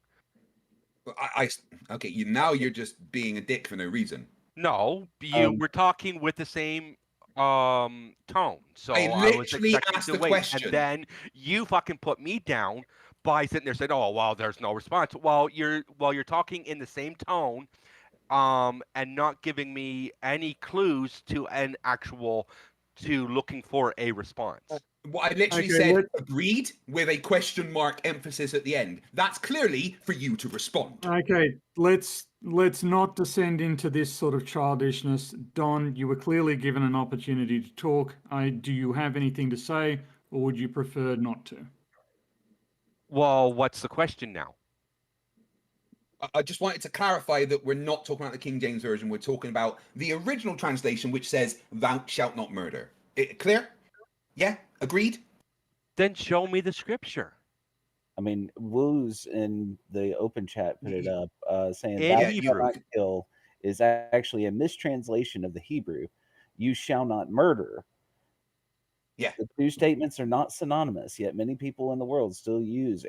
Okay, now you're just being a dick for no reason. No, you were talking with the same tone, so I was expecting to wait, and then you fucking put me down by sitting there saying, "Oh, well, there's no response." While you're talking in the same tone, and not giving me any clues to looking for a response. Well, I literally said agreed with a question mark emphasis at the end. That's clearly for you to respond. Okay, let's not descend into this sort of childishness. Don, you were clearly given an opportunity to talk. Do you have anything to say, or would you prefer not to? Well, what's the question now? I just wanted to clarify that we're not talking about the King James Version. We're talking about the original translation, which says, "Thou shalt not murder." Clear? Yeah? Agreed? Then show me the scripture. I mean, Woos in the open chat put it up, saying in "Thou Hebrew. shalt not kill" is actually a mistranslation of the Hebrew. "You shall not murder." Yeah. The two statements are not synonymous, yet many people in the world still use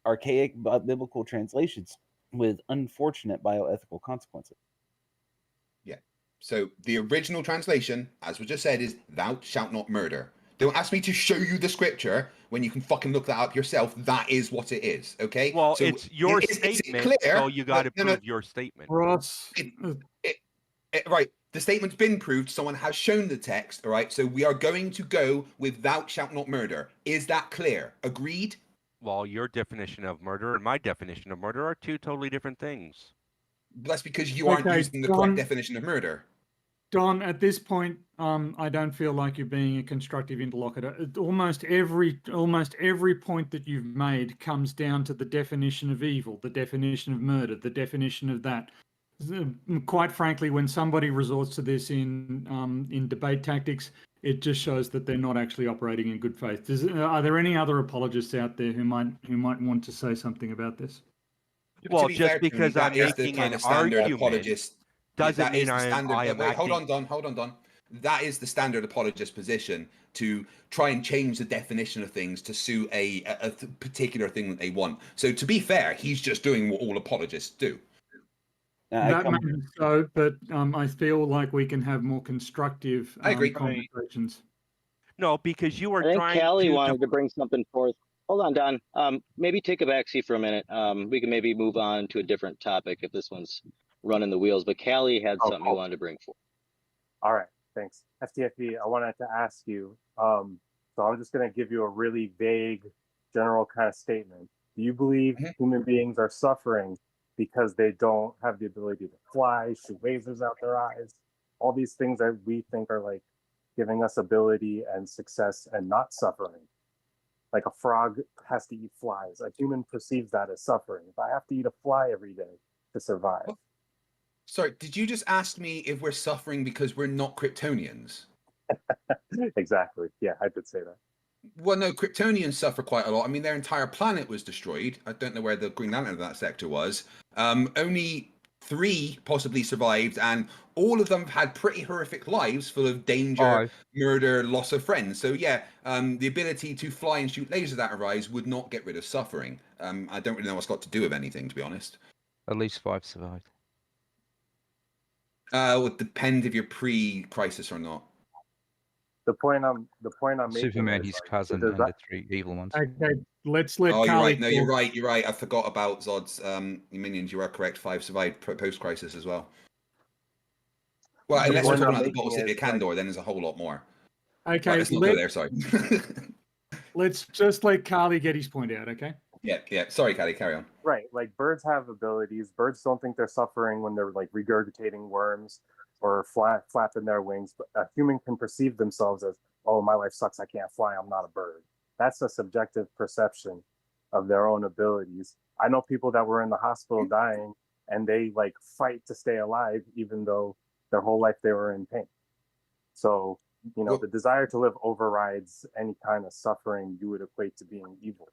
archaic biblical translations with unfortunate bioethical consequences. Yeah. So the original translation, as was just said, is "Thou shalt not murder." Don't ask me to show you the scripture when you can fucking look that up yourself. That is what it is, okay? Well, so it's your statement, so you got to prove your statement. Ross. Right. The statement's been proved. Someone has shown the text, all right? So we are going to go with "Thou shalt not murder." Is that clear? Agreed? Well, your definition of murder and my definition of murder are two totally different things. That's because you aren't using the correct definition of murder. Don, at this point, I don't feel like you're being a constructive interlocutor. Almost every point that you've made comes down to the definition of evil, the definition of murder, the definition of that. Quite frankly, when somebody resorts to this in debate tactics, it just shows that they're not actually operating in good faith. Are there any other apologists out there who might want to say something about this? Well, just because I'm making an argument doesn't mean I am Wait, hold on, Don. That is the standard apologist position, to try and change the definition of things to suit a particular thing that they want. So to be fair, he's just doing what all apologists do. That may be so, but I feel like we can have more constructive conversations. No, because you were I think trying Callie wanted to bring something forth. Hold on, Don. Maybe take a backseat for a minute. We can maybe move on to a different topic if this one's running the wheels. But Callie had something he wanted to bring forth. All right, thanks. FTFE, I wanted to ask you. So I'm just going to give you a really vague, general kind of statement. Do you believe human beings are suffering because they don't have the ability to fly, shoot lasers out their eyes? All these things that we think are like giving us ability and success and not suffering. Like a frog has to eat flies. A human perceives that as suffering. If I have to eat a fly every day to survive. Sorry, did you just ask me if we're suffering because we're not Kryptonians? Exactly. Yeah, I did say that. Well, no, Kryptonians suffer quite a lot. I mean, their entire planet was destroyed. I don't know where the Green Lantern of that sector was. Only 3 possibly survived, and all of them had pretty horrific lives full of danger, murder, loss of friends. So yeah, the ability to fly and shoot lasers out of eyes would not get rid of suffering. I don't really know what's got to do with anything, to be honest. At least 5 survived. Would depend if you're pre-crisis or not. The point I'm making. Superman, is, his like, cousin, and the 3 evil ones. Okay, let's let. Oh, you're Carly right. No, you're right. You're right. I forgot about Zod's minions. You are correct. 5 survived post-crisis as well. Well, unless we're talking about the Bottle City of Kandor, then there's a whole lot more. Okay, right, let's not go there. Sorry. Let's just let Carly get his point out. Okay. Yeah. Sorry, Callie. Carry on. Right. Like birds have abilities. Birds don't think they're suffering when they're like regurgitating worms or flapping their wings. But a human can perceive themselves as, oh, my life sucks. I can't fly. I'm not a bird. That's a subjective perception of their own abilities. I know people that were in the hospital dying and they like fight to stay alive, even though their whole life they were in pain. So, you know, the desire to live overrides any kind of suffering you would equate to being evil.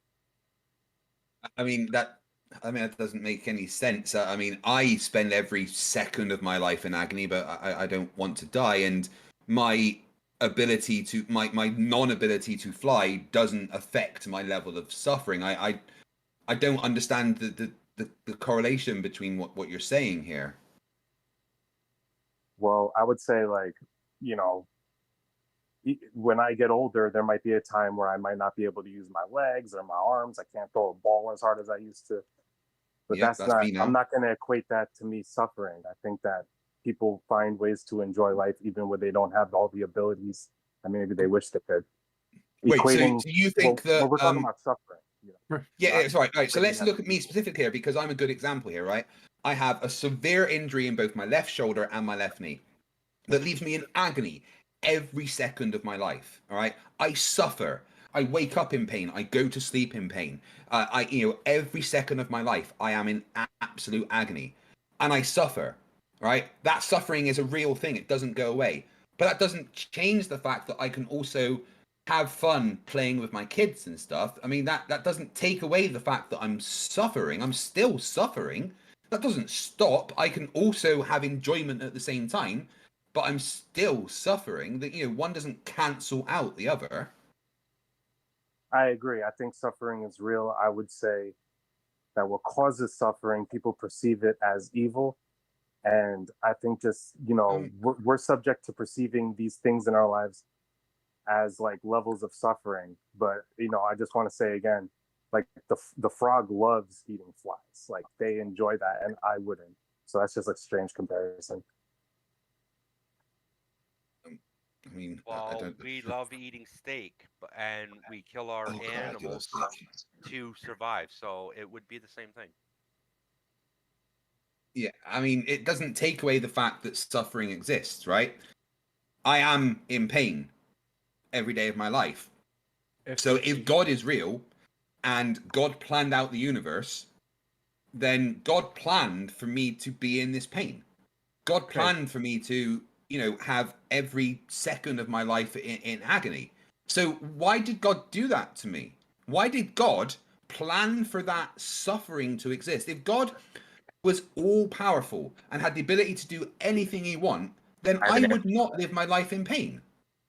I mean, that I mean, that doesn't make any sense. I mean, I spend every second of my life in agony, but I don't want to die. And my ability to, my non-ability to fly doesn't affect my level of suffering. I don't understand the correlation between what you're saying here. Well, I would say, like, you know, when I get older, there might be a time where I might not be able to use my legs or my arms. I can't throw a ball as hard as I used to. But Yeah, that's not, me now. I'm not going to equate that to me suffering. I think that people find ways to enjoy life even when they don't have all the abilities that maybe they wish they could. Wait, Equating, so do you think that we're talking about suffering? You know, yeah, it's right. So let's equating look at me specifically here, because I'm a good example here, right? I have a severe injury in both my left shoulder and my left knee that leaves me in agony every second of my life. All right, I suffer. I wake up in pain. I go to sleep in pain. Every second of my life, I am in absolute agony, and I suffer. Right, that suffering is a real thing. It doesn't go away, but that doesn't change the fact that I can also have fun playing with my kids and stuff. I mean, that doesn't take away the fact that I'm suffering. I'm still suffering. That doesn't stop. I can also have enjoyment at the same time, but I'm still suffering. That, one doesn't cancel out the other. I agree. I think suffering is real. I would say that what causes suffering, people perceive it as evil. And I think just, we're subject to perceiving these things in our lives as like levels of suffering. But, I just want to say again, like the frog loves eating flies. Like they enjoy that and I wouldn't. So that's just a strange comparison. I mean, well, we love eating steak, and we kill our animals to survive. So it would be the same thing. Yeah, I mean, it doesn't take away the fact that suffering exists, right? I am in pain every day of my life. So if God is real and God planned out the universe, then God planned for me to be in this pain. God planned for me to, have every second of my life in agony. So why did God do that to me? Why did God plan for that suffering to exist? If God was all powerful and had the ability to do anything he want, then I would not live my life in pain.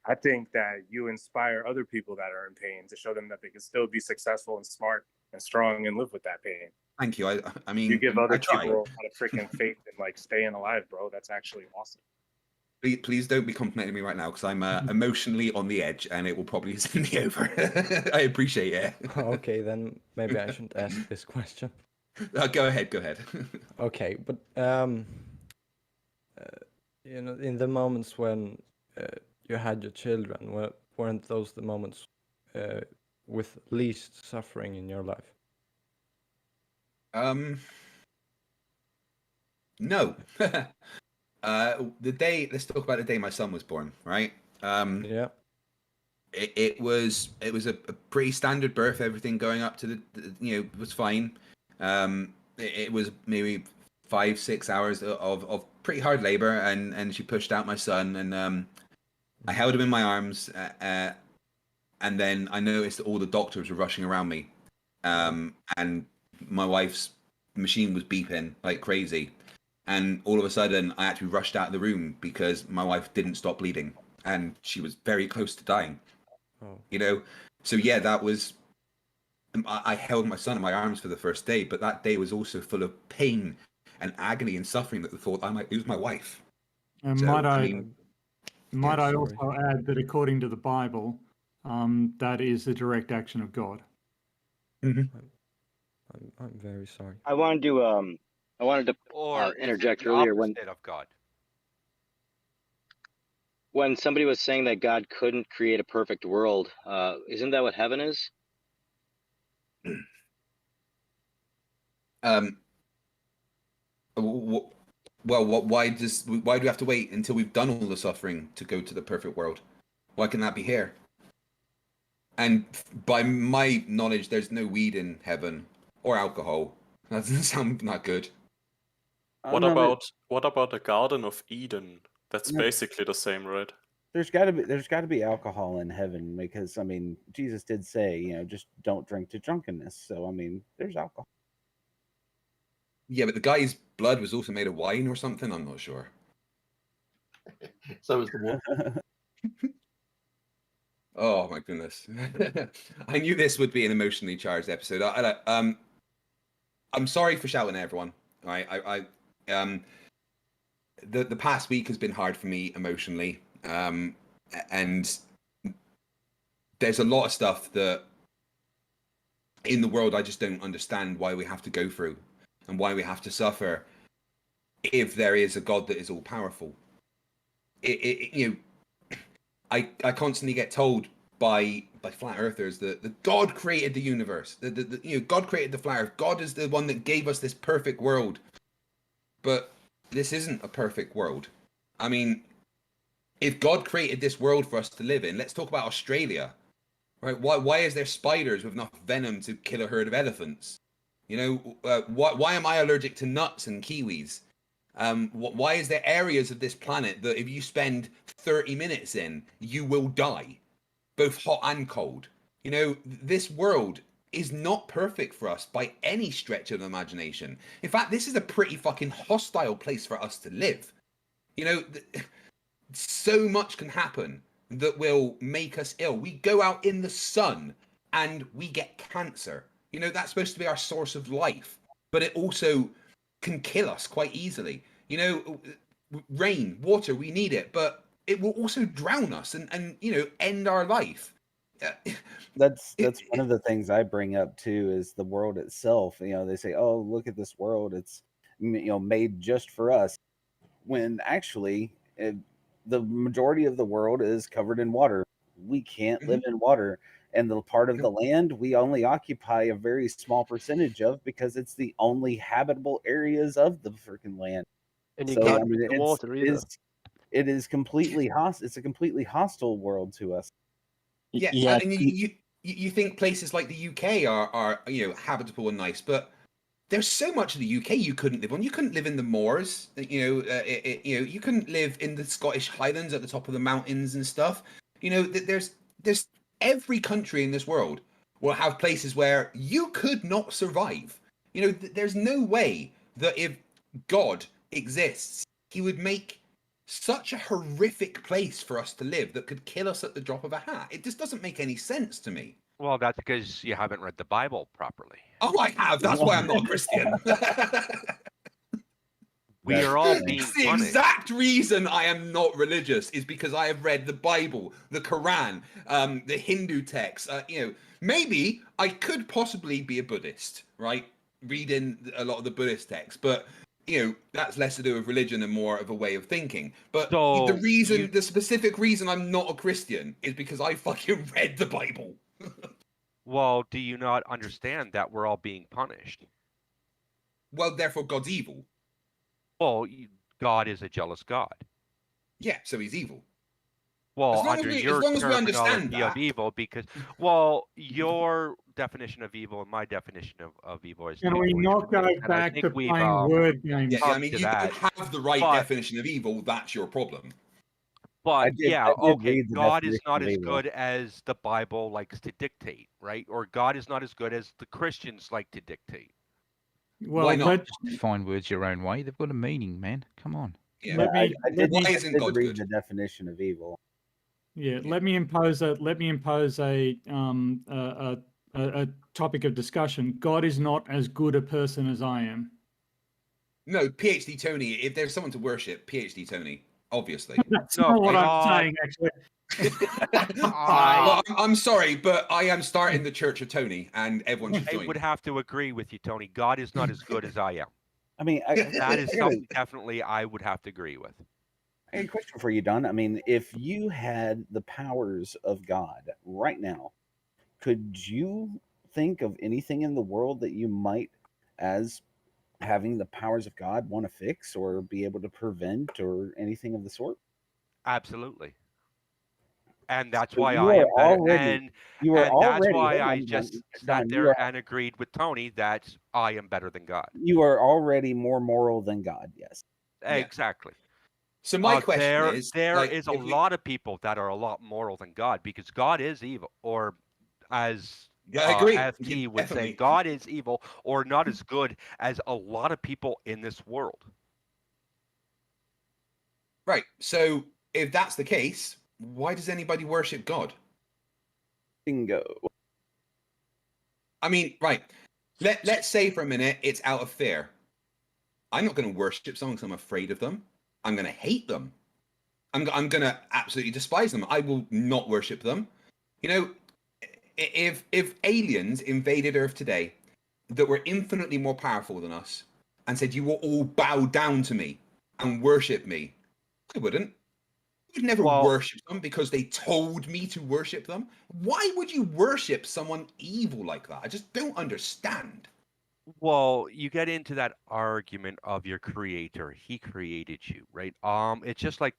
I think that you inspire other people that are in pain to show them that they can still be successful and smart and strong and live with that pain. Thank you. I mean, you give other I try. people a lot of freaking faith in like staying alive, bro. That's actually awesome. Please don't be complimenting me right now, because I'm emotionally on the edge and it will probably send me over. I appreciate it. Okay, then maybe I shouldn't ask this question. Go ahead. Okay, but in the moments when you had your children, weren't those the moments with least suffering in your life? No. Let's talk about the day my son was born, right? Yeah. It was a pretty standard birth. Everything going up to was fine. It was maybe 5-6 hours of pretty hard labor, and she pushed out my son, and I held him in my arms, and then I noticed that all the doctors were rushing around me, and my wife's machine was beeping like crazy, and all of a sudden I actually rushed out of the room because my wife didn't stop bleeding, and she was very close to dying. So yeah, that was. I held my son in my arms for the first day, but that day was also full of pain and agony and suffering that the thought I might lose my wife. And So, might I also add that according to the Bible, that is the direct action of God. Mm-hmm. I'm very sorry. I wanted to interject earlier when of God. When somebody was saying that God couldn't create a perfect world, isn't that what heaven is? Why do we have to wait until we've done all the suffering to go to the perfect world? Why can that be here? And by my knowledge, there's no weed in heaven or alcohol. That doesn't sound not good. What about the Garden of Eden? That's No. basically the same, right? There's got to be alcohol in heaven, because I mean Jesus did say, just don't drink to drunkenness. So I mean, there's alcohol. Yeah, but the guy's blood was also made of wine or something. I'm not sure. So was the water. Oh my goodness! I knew this would be an emotionally charged episode. I'm sorry for shouting at everyone. All right, the past week has been hard for me emotionally, and there's a lot of stuff that in the world I just don't understand why we have to go through and why we have to suffer if there is a God that is all powerful. I constantly get told by flat earthers that God created the universe. God created the flat earth. God is the one that gave us this perfect world. But this isn't a perfect world. I mean, if God created this world for us to live in, let's talk about Australia. Right? Why is there spiders with enough venom to kill a herd of elephants? Why am I allergic to nuts and kiwis? Why is there areas of this planet that if you spend 30 minutes in, you will die, both hot and cold? This world is not perfect for us by any stretch of the imagination. In fact, this is a pretty fucking hostile place for us to live. So much can happen that will make us ill. We go out in the sun and we get cancer. That's supposed to be our source of life, but it also can kill us quite easily. Rain, water, we need it, but it will also drown us and end our life. That's one of the things I bring up too, is the world itself. They say, "Oh, look at this world; it's made just for us," when actually the majority of the world is covered in water. We can't live in water, and the part of the land we only occupy a very small percentage of because it's the only habitable areas of the freaking land. And you So can't drink the water either. It is completely hostile. It's a completely hostile world to us. Yeah. And you think places like the UK are habitable and nice, but there's so much of the UK you couldn't live on. You couldn't live in the moors. You couldn't live in the Scottish Highlands at the top of the mountains and stuff. There's every country in this world will have places where you could not survive. There's no way that if God exists, he would make such a horrific place for us to live that could kill us at the drop of a hat. It just doesn't make any sense to me. Well, that's because you haven't read the Bible properly. Oh, I have. That's why I'm not a Christian. We are all being It's the punished. exact reason I am not religious is because I have read the Bible, the Quran, the Hindu texts. Maybe I could possibly be a Buddhist, right? Reading a lot of the Buddhist texts, but that's less to do with religion and more of a way of thinking. But the specific reason I'm not a Christian is because I fucking read the Bible. Well, do you not understand that we're all being punished? Well, therefore God's evil. Well, God is a jealous God. Yeah, so he's evil. Well, under your understand terminology of evil, because your definition of evil and my definition of evil is. Can we not go back to playing word games? Yeah, I mean, you don't have the right definition of evil. That's your problem. But okay, God is not as good as the Bible likes to dictate, right? Or God is not as good as the Christians like to dictate. Well, why not? Just define words your own way. They've got a meaning, man. Come on. Yeah, I did read the definition of evil. Yeah, let me impose a topic of discussion. God is not as good a person as I am. No, PhD Tony. If there's someone to worship, PhD Tony. Obviously. That's not what I'm saying, actually. Well, I'm sorry, but I am starting the Church of Tony, and everyone should join. I would have to agree with you, Tony. God is not as good as I am. I mean, that is something definitely I would have to agree with. I have a question for you, Don. I mean, if you had the powers of God right now, could you think of anything in the world that you might, as having the powers of God, want to fix or be able to prevent or anything of the sort? Absolutely. And that's So why you I am are better. already- you are and that's already- why hold I on, just Don, sat you there are- and agreed with Tony that I am better than God. You are already more moral than God, yes. Exactly. So my question there is, there is a lot of people that are a lot moral than God, because God is evil, or as Yeah, I agree. FT would Definitely. say God is evil or not as good as a lot of people in this world. Right. So if that's the case, why does anybody worship God? Bingo. I mean, right. Let's say for a minute it's out of fear. I'm not going to worship someone because I'm afraid of them. I'm going to hate them. I'm going to absolutely despise them. I will not worship them. You know, if aliens invaded Earth today that were infinitely more powerful than us and said, you will all bow down to me and worship me, I wouldn't. I would never worship them because they told me to worship them. Why would you worship someone evil like that? I just don't understand. Well, you get into that argument of your creator. He created you, right? It's just like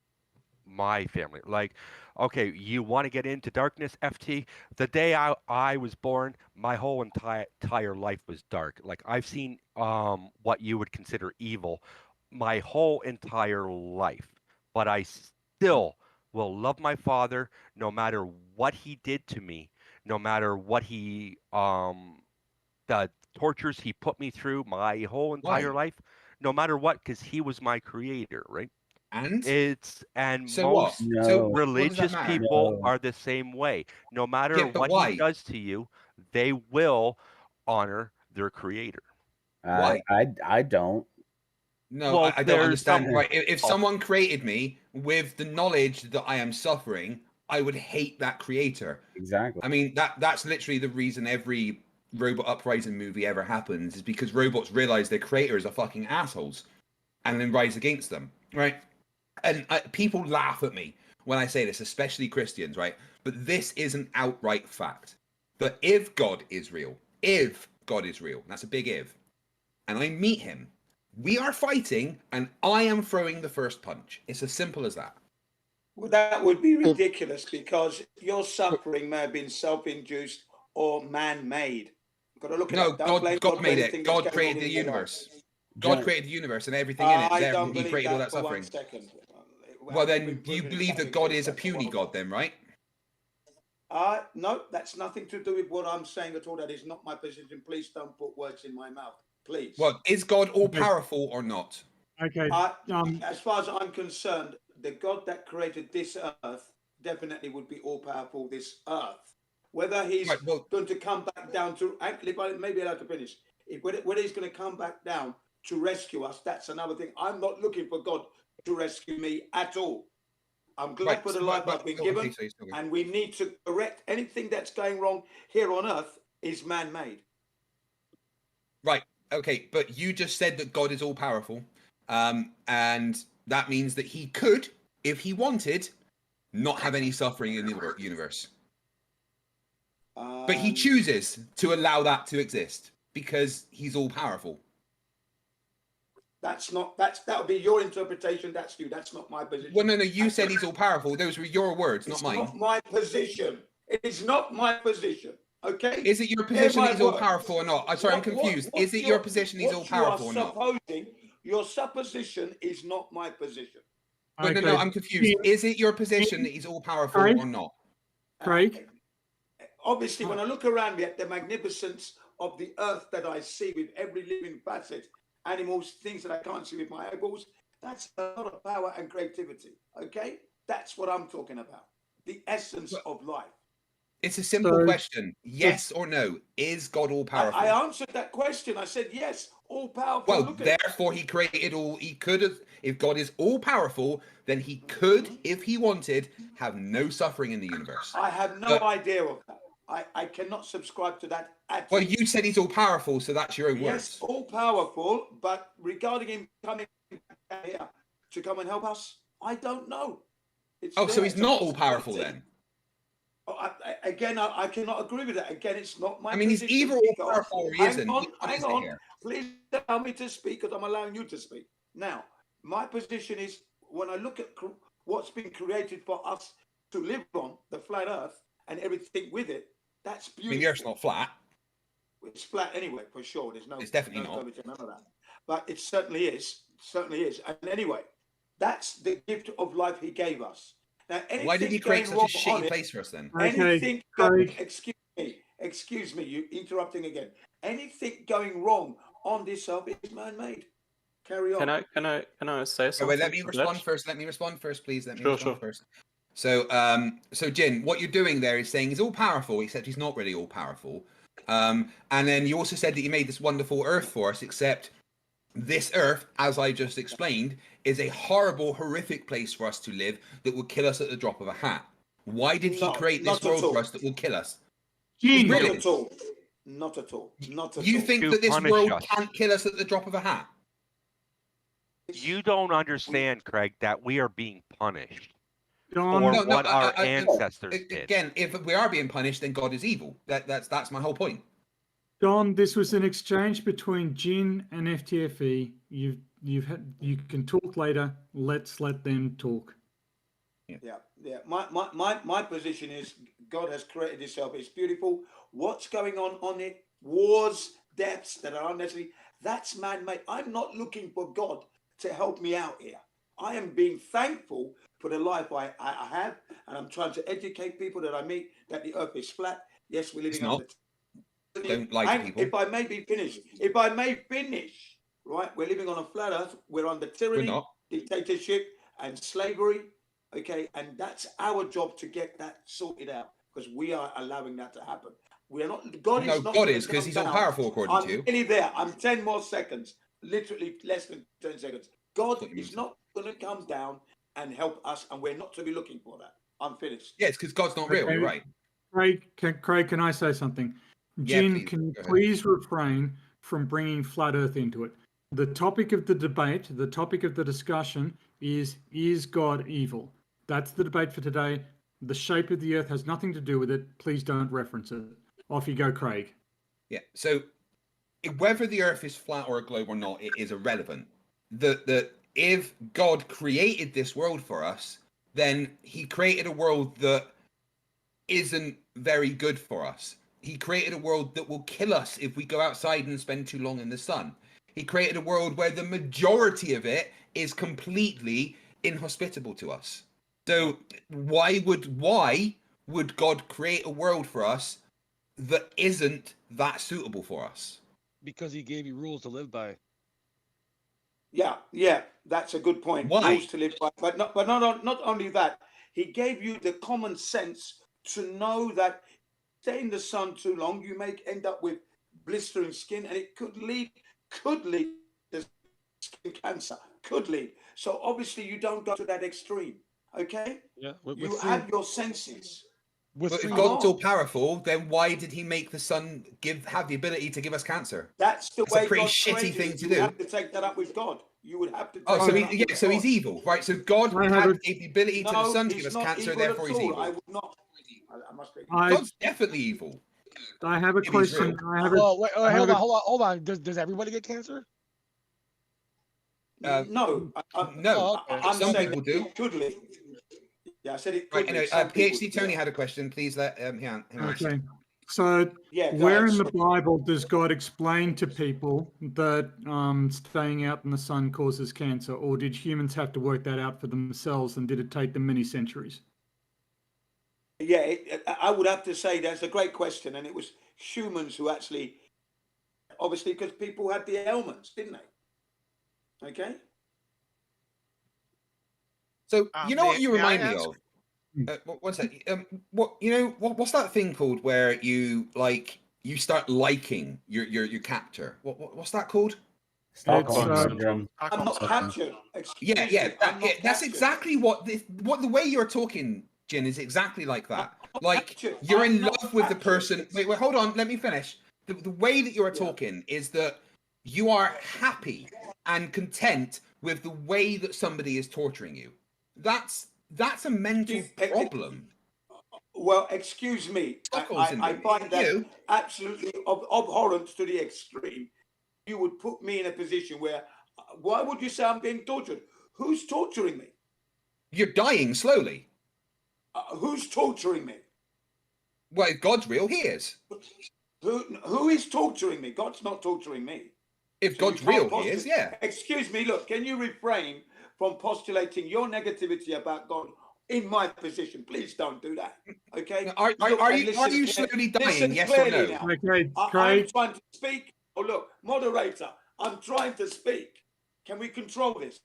my family. Like, okay, you want to get into darkness, FT? The day I was born, my whole entire life was dark. Like I've seen what you would consider evil my whole entire life, but I still will love my father no matter what he did to me, no matter what he the tortures he put me through my whole entire life, no matter what, because he was my creator, right? And And so what? most So what does that religious matter? people are the same way. No matter Yeah, but what why? he does to you, they will honor their creator. Why? I don't. No, Well, I don't there's understand. some. Right, if Oh, someone created me with the knowledge that I am suffering, I would hate that creator. Exactly. I mean, that's literally the reason every robot uprising movie ever happens, is because robots realize their creators are fucking assholes and then rise against them, right? And people laugh at me when I say this, especially Christians, right? But this is an outright fact. That if God is real, that's a big if, and I meet him, we are fighting and I am throwing the first punch. It's as simple as that. Well, that would be ridiculous because your suffering may have been self-induced or man-made. You've got to look at No, that. Don't blame God for made anything it. that's God going created wrong the in your universe. life. God created the universe and everything in it. I Therefore, don't he believe created all that that for 1 suffering. second. Well, then you believe that God is a puny God, then, right? No, that's nothing to do with what I'm saying at all. That is not my position. Please don't put words in my mouth. Please. Well, is God all powerful or not? Okay. As far as I'm concerned, the God that created this earth definitely would be all powerful. This earth, whether he's going to come back down to actually, maybe I'll have to finish. Whether he's going to come back down to rescue us, that's another thing. I'm not looking for God to rescue me at all. I'm glad for the life I've been given, and we need to correct anything that's going wrong here on earth is man-made. Right. Okay. But you just said that God is all powerful. And that means that he could, if he wanted, not have any suffering in the universe. But he chooses to allow that to exist because he's all powerful. That would be your interpretation. That's you. That's not my position. Well, no, you said he's all powerful. Those were your words, not mine. It's not my position. It is not my position. Okay. Is it your position that he's all powerful or not? I'm sorry, I'm confused. Is it your position he's all powerful or not? Your supposition is not my position. But no, I'm confused. Is it your position that he's all powerful or not? Craig? Obviously, when I look around me at the magnificence of the earth that I see with every living facet, animals, things that I can't see with my eyeballs, that's a lot of power and creativity. Okay? That's what I'm talking about. The essence of life. It's a simple question. Yes or no? Is God all powerful? I answered that question. I said yes, all powerful. Well, therefore he created all. He could have. If God is all powerful, then he could, if he wanted, have no suffering in the universe. I have no idea of that. I cannot subscribe to that at all. Well, you said he's all powerful, so that's your own words. Yes, all powerful, but regarding him coming here to come and help us, I don't know. So he's not all powerful then? I cannot agree with that. Again, it's not my. I mean, he's either all powerful or he isn't. Hang on. Please allow me to speak because I'm allowing you to speak. Now, my position is when I look at what's been created for us to live on, the flat Earth and everything with it, that's beautiful. I mean, the Earth's not flat. It's flat anyway, for sure. There's no. It's definitely not. None of that. But it certainly is. Certainly is. And anyway, that's the gift of life he gave us. Now, why did he create such a shitty place for us then? Anything, excuse me, excuse me, you interrupting again. Anything going wrong on this earth is man-made. Carry on. Can I say something? Wait, let me respond first. Let me respond first, please. Let me respond first. So, Jin, what you're doing there is saying he's all powerful, except he's not really all powerful. And then you also said that you made this wonderful Earth for us, except this Earth, as I just explained, is a horrible, horrific place for us to live that will kill us at the drop of a hat. Why did he create this world for us that will kill us? Not at all. Not at all. Not at all. You think that this world can't kill us at the drop of a hat? You don't understand, Craig, that we are being punished Don, for what our ancestors did. Again, if we are being punished, then God is evil. That's my whole point. Don, this was an exchange between Jin and FTFE. You can talk later. Let's let them talk. Yeah. My position is God has created himself. It's beautiful. What's going on it? Wars, deaths that are unnecessary. That's man-made. I'm not looking for God to help me out here. I am being thankful for the life I have, and I'm trying to educate people that I meet that the earth is flat. Yes, we're living on the... Don't lie to people. If I may finish, right? We're living on a flat earth. We're under tyranny, dictatorship, and slavery. Okay, and that's our job to get that sorted out, because we are allowing that to happen. We are not. God is not. God is, because he's all powerful, according to you. I'm nearly there. I'm 10 more seconds. Literally less than 10 seconds. God is not going to come down and help us, and we're not to be looking for that. I'm finished. Yes, because God's not real. You're right. Craig, can I say something? Jin, can you please refrain from bringing flat Earth into it? The topic of the debate, the topic of the discussion is God evil? That's the debate for today. The shape of the Earth has nothing to do with it. Please don't reference it. Off you go, Craig. Yeah, so whether the Earth is flat or a globe or not, it is irrelevant. If God created this world for us, then he created a world that isn't very good for us. He created a world that will kill us if we go outside and spend too long in the sun. He created a world where the majority of it is completely inhospitable to us. So why would God create a world for us that isn't that suitable for us? Because he gave you rules to live by. Yeah, that's a good point. Why? Rules to live by, but not only that, he gave you the common sense to know that stay in the sun too long, you may end up with blistering skin, and it could lead to skin cancer. Could lead. So obviously you don't go to that extreme. Okay? Yeah. You have your senses. But if God's all powerful, then why did he make the sun have the ability to give us cancer? That's the That's way a pretty God shitty created thing it. to You do. would have to take that up with God. You would have to. Oh, so he's evil, right? So God gave the ability to the sun to he's give us not cancer, evil therefore at he's all. evil. I would not. I must be. God's definitely evil. I have a If he's question. real. Hold on. Does everybody get cancer? No. No. I'm Some saying people do. it could lead. Yeah, I said it could Right, anyway, lead. Some people PhD Tony had a question. Please let him answer. Okay. So where in the Bible does God explain to people that staying out in the sun causes cancer, or did humans have to work that out for themselves, and did it take them many centuries? Yeah, I would have to say that's a great question, and it was humans who actually, obviously, because people had the ailments, didn't they? Okay. So you know what you remind me of? One sec. What's that thing called where you start liking your captor? What's that called? Stockholm syndrome. I'm not captured. That's exactly what the way you're talking, Jin, is exactly like that. Like you're in love with the person. Wait, hold on. Let me finish. The way that you're talking is that you are happy and content with the way that somebody is torturing you. That's a mental problem. Well, excuse me. I find that absolutely abhorrent to the extreme. You would put me in a position where, why would you say I'm being tortured? Who's torturing me? You're dying slowly. Who's torturing me? Well, if God's real, he is. Who is torturing me? God's not torturing me. If God's real, he is, yeah. Excuse me, look, can you refrain from postulating your negativity about God in my position. Please don't do that. Okay? Are you slowly dying? Yes or no? Now. Okay, I'm Craig. trying to speak. Oh, look, moderator, I'm trying to speak. Can we control this?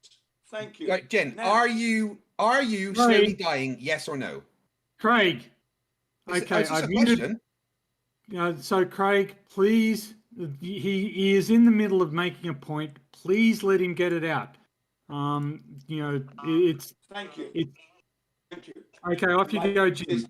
Thank you. Right, Jen, Now, are you slowly dying? Yes or no? Craig. Okay, Okay, I've muted. So, Craig, please, he is in the middle of making a point. Please let him get it out. You know, it's. Thank you. Thank you. Okay, off you go, Jim.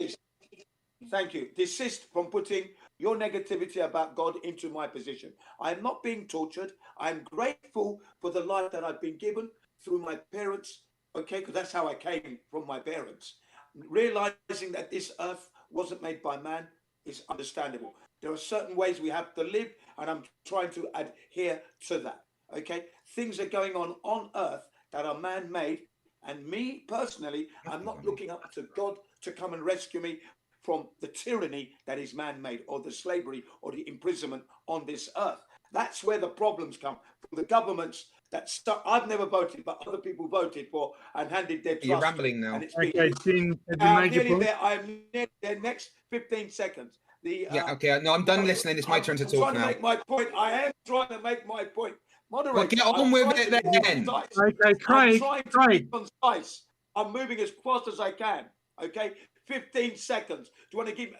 Thank you. Desist from putting your negativity about God into my position. I am not being tortured. I am grateful for the life that I've been given through my parents. Okay, because that's how I came from my parents. Realizing that this earth wasn't made by man is understandable. There are certain ways we have to live, and I'm trying to adhere to that. Okay, things are going on earth that are man-made, and me personally, I'm not looking up to God to come and rescue me from the tyranny that is man-made, or the slavery or the imprisonment on this earth. That's where the problems come from. The governments that I've never voted, but other people voted for and handed their trust. You're rambling now. And it's okay, Jim, I'm nearly there. I'm near the next 15 seconds. Okay. No, I'm done listening. It's my turn to talk now. I'm trying to make my point. I am trying to make my point. Moderator, well, get on with it then. Okay, Craig. I'm trying to be concise. I'm moving as fast as I can. Okay, 15 seconds. Do you want to give me?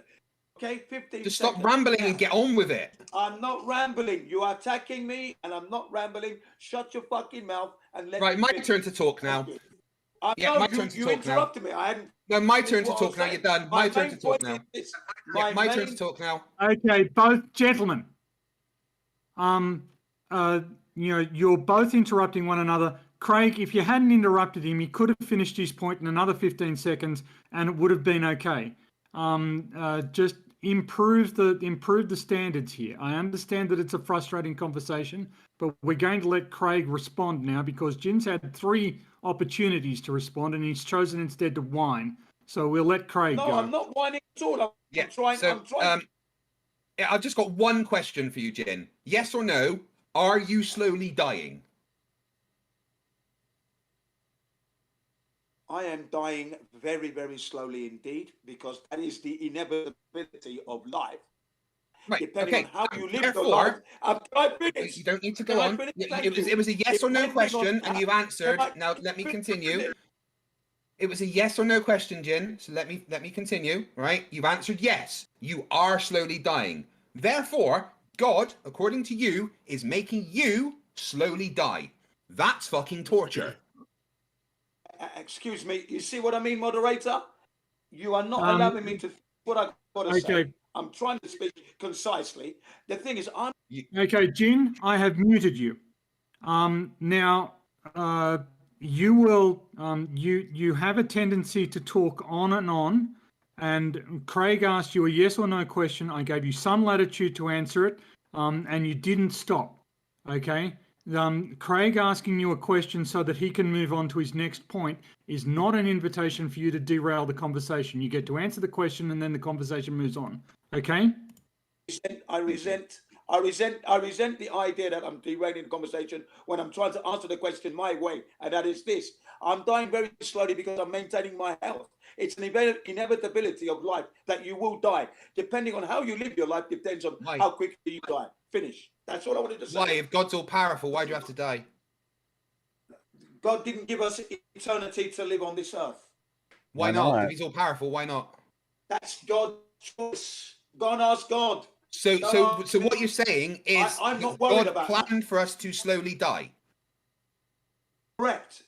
Okay, 15 Just seconds. stop rambling and get on with it. I'm not rambling. You are attacking me, and I'm not rambling. Shut your fucking mouth and let Right, me my finish. turn to talk now. Yeah, my turn to you talk interrupted now. me. I hadn't. No, my turn to talk now. You're done. My turn to talk now. My turn to talk now. Okay, both gentlemen. You know, you're both interrupting one another. Craig, if you hadn't interrupted him, he could have finished his point in another 15 seconds, and it would have been okay. Just improve the standards here. I understand that it's a frustrating conversation, but we're going to let Craig respond now because Jin's had 3 opportunities to respond, and he's chosen instead to whine. So we'll let Craig go. No, I'm not whining at all. I'm trying. I've just got one question for you, Jin. Yes or no? Are you slowly dying? I am dying very, very slowly indeed, because that is the inevitability of life. Right. Depending on how you live Therefore, your life. I finish? You don't need to go on. It was a yes or no question, and you've answered. Now let me continue. It was a yes or no question, Jin. So let me continue. Right? You've answered yes. You are slowly dying. Therefore, God, according to you, is making you slowly die. That's fucking torture. Excuse me. You see what I mean, moderator? You are not allowing me to what I've got to say. I'm trying to speak concisely. The thing is, Okay, Jin, I have muted you. Now, you will. You have a tendency to talk on and on. And Craig asked you a yes or no question. I gave you some latitude to answer it, and you didn't stop. Okay. Craig asking you a question so that he can move on to his next point is not an invitation for you to derail the conversation. You get to answer the question, and then the conversation moves on. Okay. I resent the idea that I'm derailing the conversation when I'm trying to answer the question my way, and that is this: I'm dying very slowly because I'm maintaining my health. It's an inevitability of life that you will die. Depending on how you live your life depends on how quickly you die. Finish. That's all I wanted to say. Why? If God's all powerful, why do you have to die? God didn't give us eternity to live on this earth. Why not? If he's all powerful, why not? That's God's choice. Go and ask God. So what you're saying is I'm not worried God about planned for us to slowly die. Correct.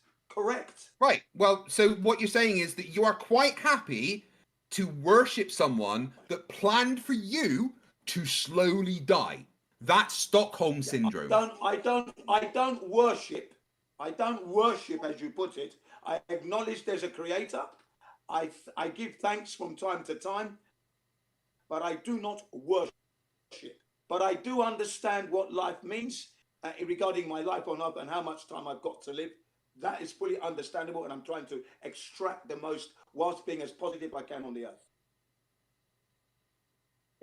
Right. Well, so what you're saying is that you are quite happy to worship someone that planned for you to slowly die. That's Stockholm syndrome. I don't worship. I don't worship, as you put it. I acknowledge there's a creator. I give thanks from time to time, but I do not worship. But I do understand what life means regarding my life on earth and how much time I've got to live. That is fully understandable, and I'm trying to extract the most whilst being as positive as I can on the earth.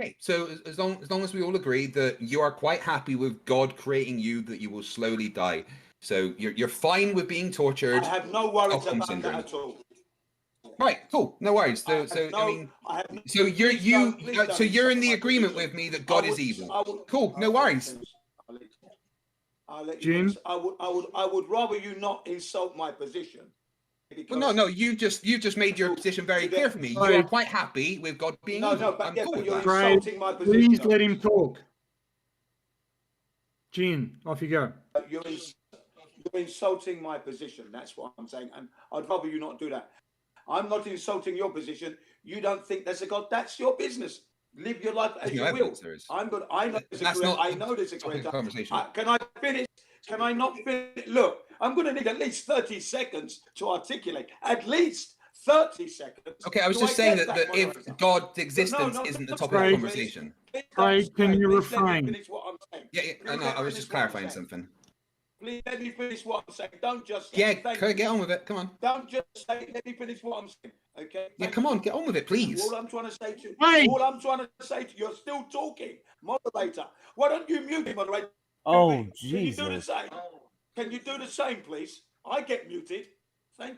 Okay, so as long as we all agree that you are quite happy with God creating you, that you will slowly die. So you're fine with being tortured. I have no worries about that at all. Right, cool. No worries. So you're in the agreement with me that God is evil. Cool. No worries. I'll let you finish. I would rather you not insult my position. Well, no, you just made your position very clear for me. You are quite happy with God being evil. I'm cool with you're that. insulting my position. Please let him talk. Jin, off you go. You're insulting my position. That's what I'm saying, and I'd rather you not do that. I'm not insulting your position. You don't think there's a God. That's your business. Live your life as you will. I'm good. I know there's a creator. I know there's a creator. Can I finish? Can I not finish? Look, I'm going to need at least 30 seconds to articulate. At least 30 seconds. Okay, I was just saying that if God's existence isn't the topic of conversation. Craig, can you refrain? Yeah, no, I was just clarifying something. Please let me finish what I'm saying. Don't just say, Craig, get on with it. Come on. Don't just say, let me finish what I'm saying. Okay? Yeah, come on, get on with it, please. All I'm trying to say to you, you're still talking. Moderator, why don't you mute him, moderator? Oh, Jesus. Can you do the same? Can you do the same, please? I get muted. Thank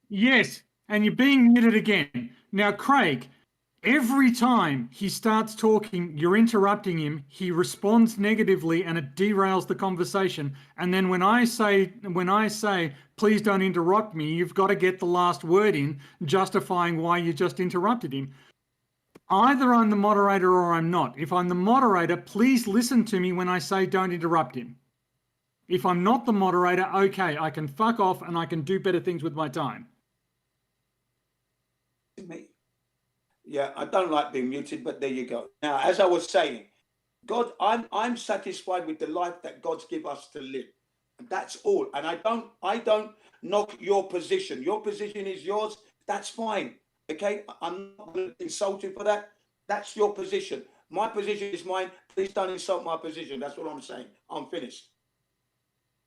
you. Yes, and you're being muted again. Now, Craig, every time he starts talking, you're interrupting him. He responds negatively, and it derails the conversation. And then when I say, please don't interrupt me, you've got to get the last word in, justifying why you just interrupted him. Either I'm the moderator or I'm not. If I'm the moderator, please listen to me when I say don't interrupt him. If I'm not the moderator, okay, I can fuck off and I can do better things with my time. Yeah, I don't like being muted, but there you go. Now, as I was saying, God, I'm satisfied with the life that God's give us to live. And that's all. And I don't knock your position. Your position is yours. That's fine. Okay? I'm not going to insult you for that. That's your position. My position is mine. Please don't insult my position. That's what I'm saying. I'm finished.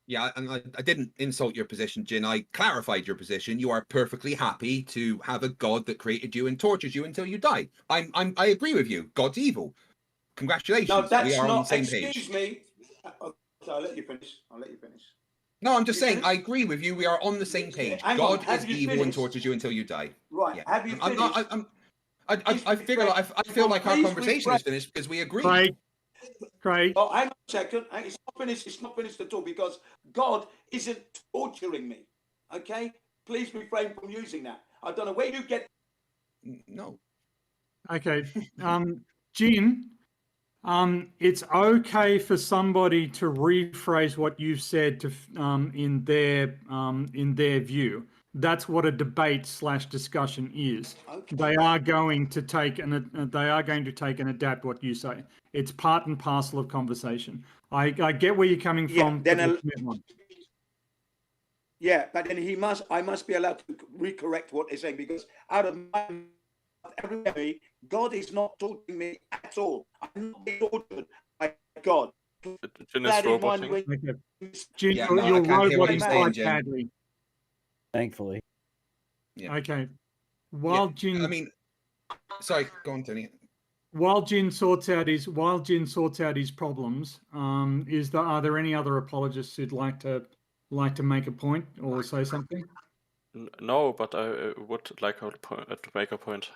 Yeah, and I didn't insult your position, Jin. I clarified your position. You are perfectly happy to have a God that created you and tortures you until you die. I agree with you. God's evil. Congratulations. No, that's we are not, on the same excuse page. me. I'll let you finish. No, I'm just saying, I agree with you. We are on the same page. God is evil and tortures you until you die. Right. Yeah. Have you finished? I feel like our conversation is finished because we agree. Craig. Oh, hang on a second. It's not finished. It's not finished at all because God isn't torturing me. Okay? Please refrain from using that. I don't know where you get. No. Okay. Jin, it's okay for somebody to rephrase what you've said to in their view. That's what a debate/discussion is. Okay. They are going to take and adapt what you say. It's part and parcel of conversation. I get where you're coming from. Yeah, but then I must be allowed to recorrect what they're saying because out of my every God is not torturing me at all. I'm not being tortured by God. Jin is roboting. Jin, Yeah, you're I can't hear what roboting you're saying, quite Jin. badly. Thankfully. Yeah. Okay. While Jin, I mean, sorry, go on, Tony. While Jin sorts out his problems, are there any other apologists who'd like to make a point or say something? No, but I would like to make a point.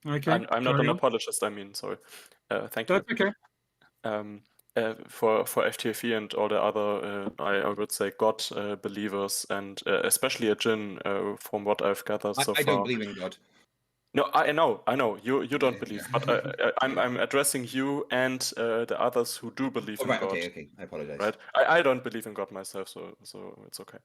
Okay. I'm not an apologist. I mean, sorry. Thank you. That's okay. For FTFE and all the other, I would say God believers and especially a Jin, from what I've gathered so far. I don't believe in God. No, I know you don't believe, but I'm addressing you and the others who do believe in God. Okay, I apologize. Right, I don't believe in God myself, so it's okay.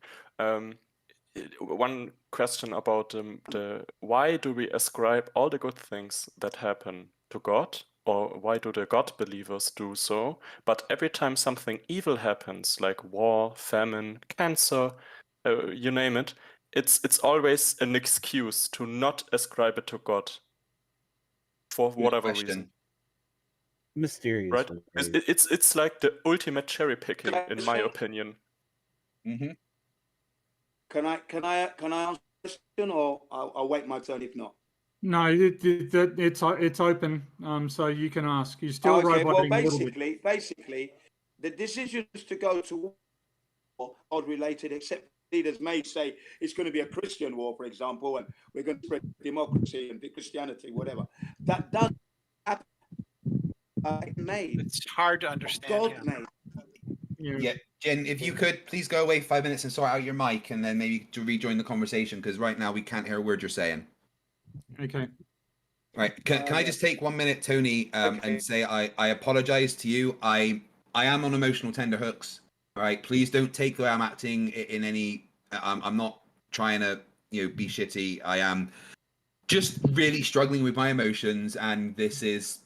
One question about the why do we ascribe all the good things that happen to God, or why do the God believers do so? But every time something evil happens, like war, famine, cancer, you name it, it's always an excuse to not ascribe it to God for whatever reason. Mysterious, right? It's like the ultimate cherry picking, in my opinion. Mm-hmm. Can I answer the question, or I'll wait my turn if not? No, it's open, so you can ask. You're still roboting well, a little bit. basically, the decisions to go to war are related, except leaders may say it's going to be a Christian war, for example, and we're going to spread democracy and Christianity, whatever. That does happen. Made. It's hard to understand. God made. Yeah, Jen, if you could please go away 5 minutes and sort out your mic, and then maybe to rejoin the conversation, because right now we can't hear a word you're saying. Okay. Right. Can I just take 1 minute, Tony, and say I apologize to you. I am on emotional tenterhooks. All right. Please don't take the way I'm acting in any. I'm not trying to be shitty. I am just really struggling with my emotions, and this is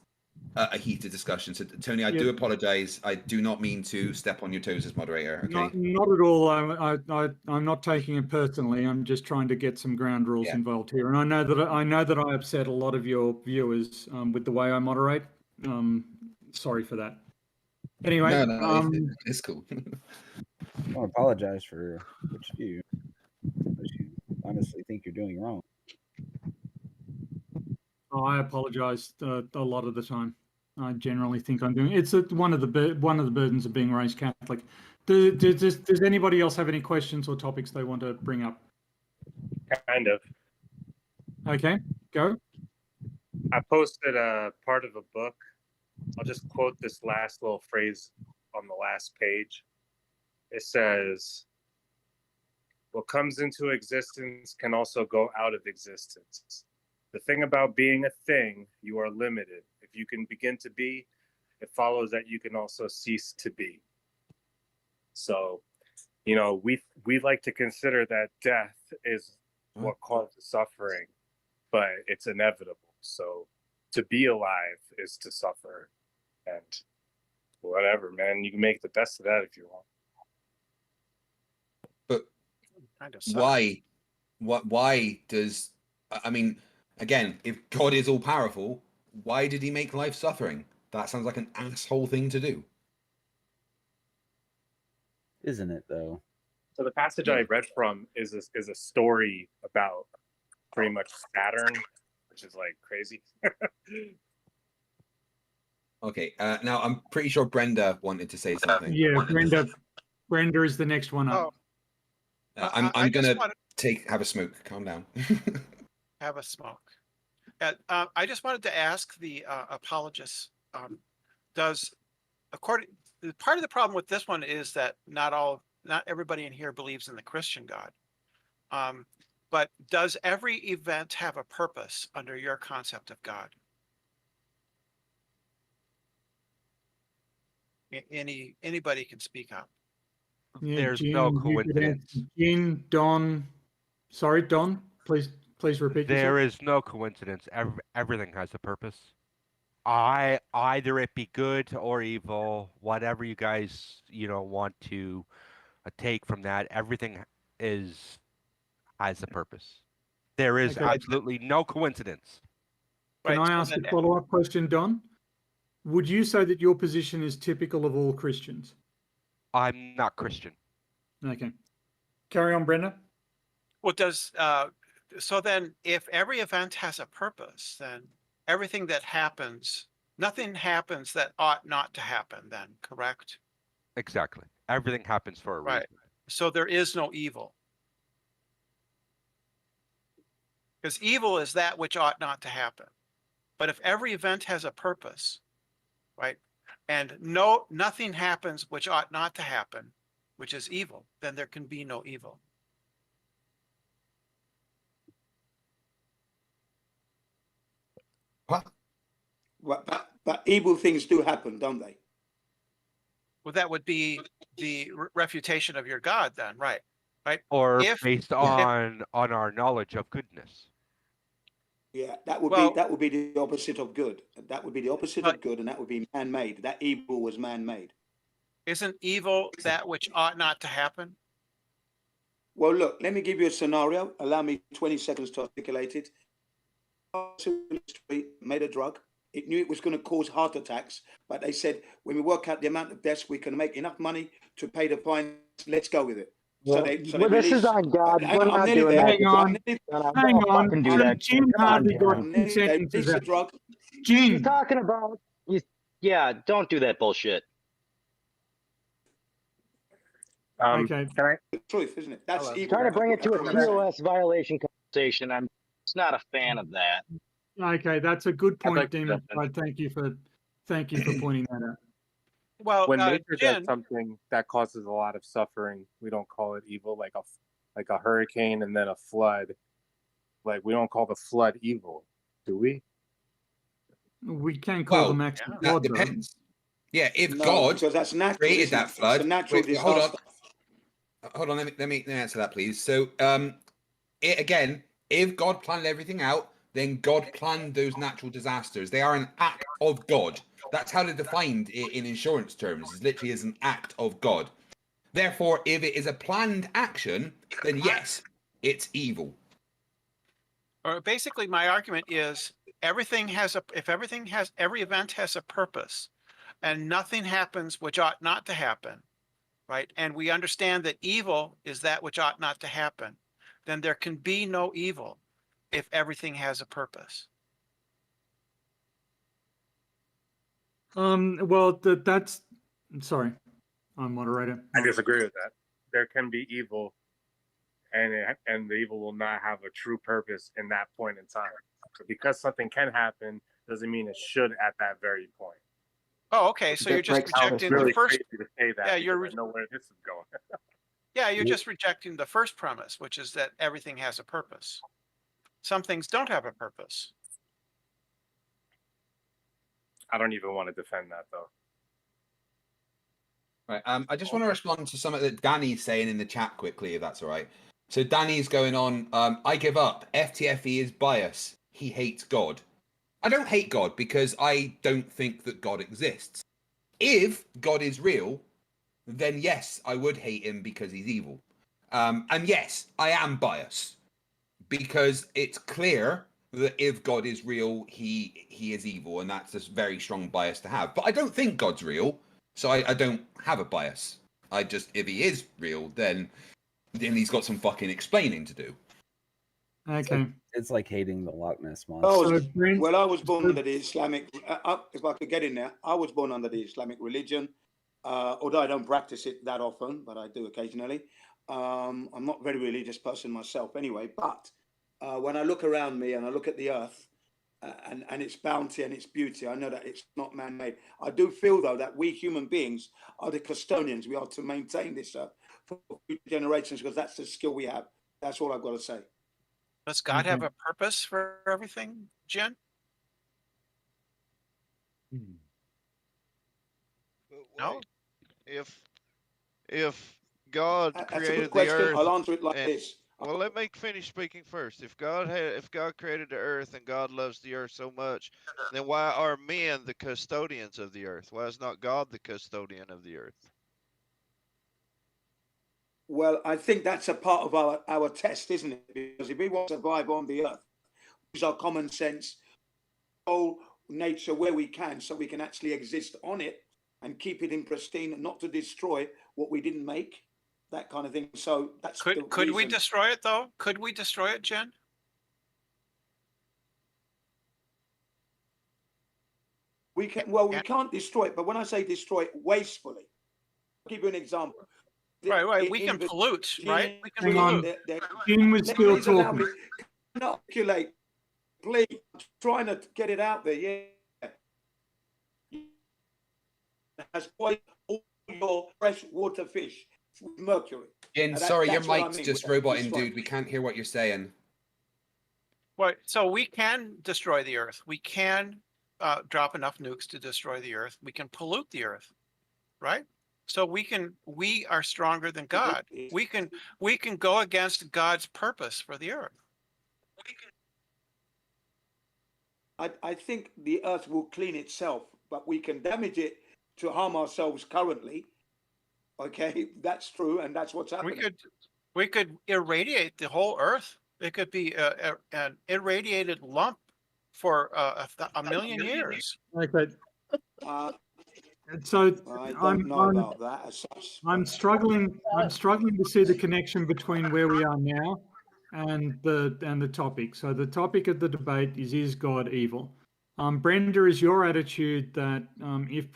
a heated discussion. So, Tony, I do apologize. I do not mean to step on your toes as moderator. Okay. Not at all. I'm not taking it personally. I'm just trying to get some ground rules involved here. And I know that I upset a lot of your viewers with the way I moderate. Sorry for that. Anyway, no, it's cool. I don't apologize for what you do, unless you honestly think you're doing wrong. I apologize a lot of the time. I generally think I'm doing. It's one of the burdens of being raised Catholic. Does anybody else have any questions or topics they want to bring up? Kind of. Okay, go. I posted a part of a book. I'll just quote this last little phrase on the last page. It says, "What comes into existence can also go out of existence. The thing about being a thing, you are limited. If you can begin to be, it follows that you can also cease to be." So, we like to consider that death is what causes suffering, but it's inevitable. So to be alive is to suffer, and whatever, man, you can make the best of that if you want. But why does, I mean, again, if God is all powerful, why did he make life suffering? That sounds like an asshole thing to do. Isn't it though? So the passage I read from is a story about pretty much Saturn, which is like crazy. Okay, now I'm pretty sure Brenda wanted to say something. Yeah, Brenda is the next one up. I'm gonna have a smoke. Calm down. Have a smoke. I just wanted to ask the apologists, part of the problem with this one is that not everybody in here believes in the Christian God. But does every event have a purpose under your concept of God? Anybody can speak up. Yeah, There's Gene, no coincidence. Gene, Don, sorry, Don, please repeat. There is no coincidence. Everything has a purpose. Either it be good or evil, whatever you guys want to take from that. Everything has a purpose. There is absolutely no coincidence. Can I ask a follow-up question, Don? Would you say that your position is typical of all Christians? I'm not Christian. Okay. Carry on, Brenda. Well, so then if every event has a purpose, then everything that happens, nothing happens that ought not to happen then, correct? Exactly. Everything happens for a reason. Right. So there is no evil. Because evil is that which ought not to happen. But if every event has a purpose, right, and nothing happens which ought not to happen, which is evil, then there can be no evil. But evil things do happen, don't they? Well, that would be the refutation of your God then, right? Or based on our knowledge of goodness. Yeah, that would be the opposite of good. That would be the opposite of good, and that would be man-made. That evil was man-made. Isn't evil that which ought not to happen? Well, look, let me give you a scenario. Allow me 20 seconds to articulate it. Made a drug. It knew it was going to cause heart attacks, but they said, when we work out the amount of deaths, we can make enough money to pay the fine. Let's go with it. Well, this is on God. We're not doing that. Hang on. Do that. Gene hardly got 2 sentences out. Gene. He's talking about. Yeah, don't do that bullshit. Okay. Can I? The truth, isn't it? That's evil. Trying to bring it to a TOS violation conversation. I'm just not a fan of that. Okay, that's a good I'd point, like to Demon. jump in. Thank you for pointing that out. Well, When nature does Jen, something that causes a lot of suffering, we don't call it evil, like a hurricane and then a flood. Like we don't call the flood evil, do we? We can call them acts of God, that though. depends. Yeah, if No, God because that's natural, created isn't that it? flood, It's a natural hold on, disaster. hold on. Let me answer that, please. So, again, if God planned everything out, then God planned those natural disasters. They are an act of God. That's how they're defined in insurance terms. It's literally as an act of God. Therefore, if it is a planned action, then yes, it's evil. or basically my argument is every event has a purpose, and nothing happens which ought not to happen, right? And we understand that evil is that which ought not to happen. Then there can be no evil if everything has a purpose. Well, that's sorry, moderator. I disagree with that. There can be evil, and the evil will not have a true purpose in that point in time. So because something can happen doesn't mean it should at that very point. Oh, okay. So you're just rejecting really the first. crazy to say that. Yeah, I know where this is going. Yeah, you're just rejecting the first premise, which is that everything has a purpose. Some things don't have a purpose. I don't even want to defend that, though. Right. I just want to respond to something that Danny's saying in the chat quickly, if that's all right. So Danny's going on, I give up. FTFE is bias. He hates God. I don't hate God because I don't think that God exists. If God is real, then yes, I would hate him because he's evil. And yes, I am biased because it's clear that if God is real, he is evil, and that's a very strong bias to have. But I don't think God's real, so I don't have a bias. If he is real, then he's got some fucking explaining to do. Okay. It's like hating the Loch Ness monster. I was born under the Islamic. If I could get in there, I was born under the Islamic religion. Although I don't practice it that often, but I do occasionally. I'm not a very religious person myself, anyway. But when I look around me and I look at the earth and its bounty and its beauty, I know that it's not man-made. I do feel, though, that we human beings are the custodians. We are to maintain this earth for future generations because that's the skill we have. That's all I've got to say. Does God have a purpose for everything, Jen? No. If God That's a created good question. the earth, I'll answer it like this. Well, let me finish speaking first. If God created the earth and God loves the earth so much, then why are men the custodians of the earth? Why is not God the custodian of the earth? Well, I think that's a part of our test, isn't it? Because if we want to survive on the earth, use our common sense, control nature where we can, so we can actually exist on it and keep it in pristine, and not to destroy what we didn't make, that kind of thing. So that's could we destroy it though? Could we destroy it, Jen? We can. Well, we can't destroy it, but when I say destroy it wapefully, I'll give you an example. Right. We can pollute, right? We can Hang on. pollute. Jim was still talking. Not articulate, please. I'm trying to get it out there. Yeah. Has all your freshwater fish with mercury. Jen, sorry, your mic's just roboting, dude. We can't hear what you're saying. Right. So we can destroy the earth. We can drop enough nukes to destroy the earth. We can pollute the earth, right? So we are stronger than God. We can go against God's purpose for the earth. I think the earth will clean itself, but we can damage it to harm ourselves currently. Okay, that's true, and that's what's happening. We could irradiate the whole earth. It could be an irradiated lump for a million years. Okay. So I don't know about that as such. I'm struggling to see the connection between where we are now and the topic. So the topic of the debate is God evil? Brenda, is your attitude that if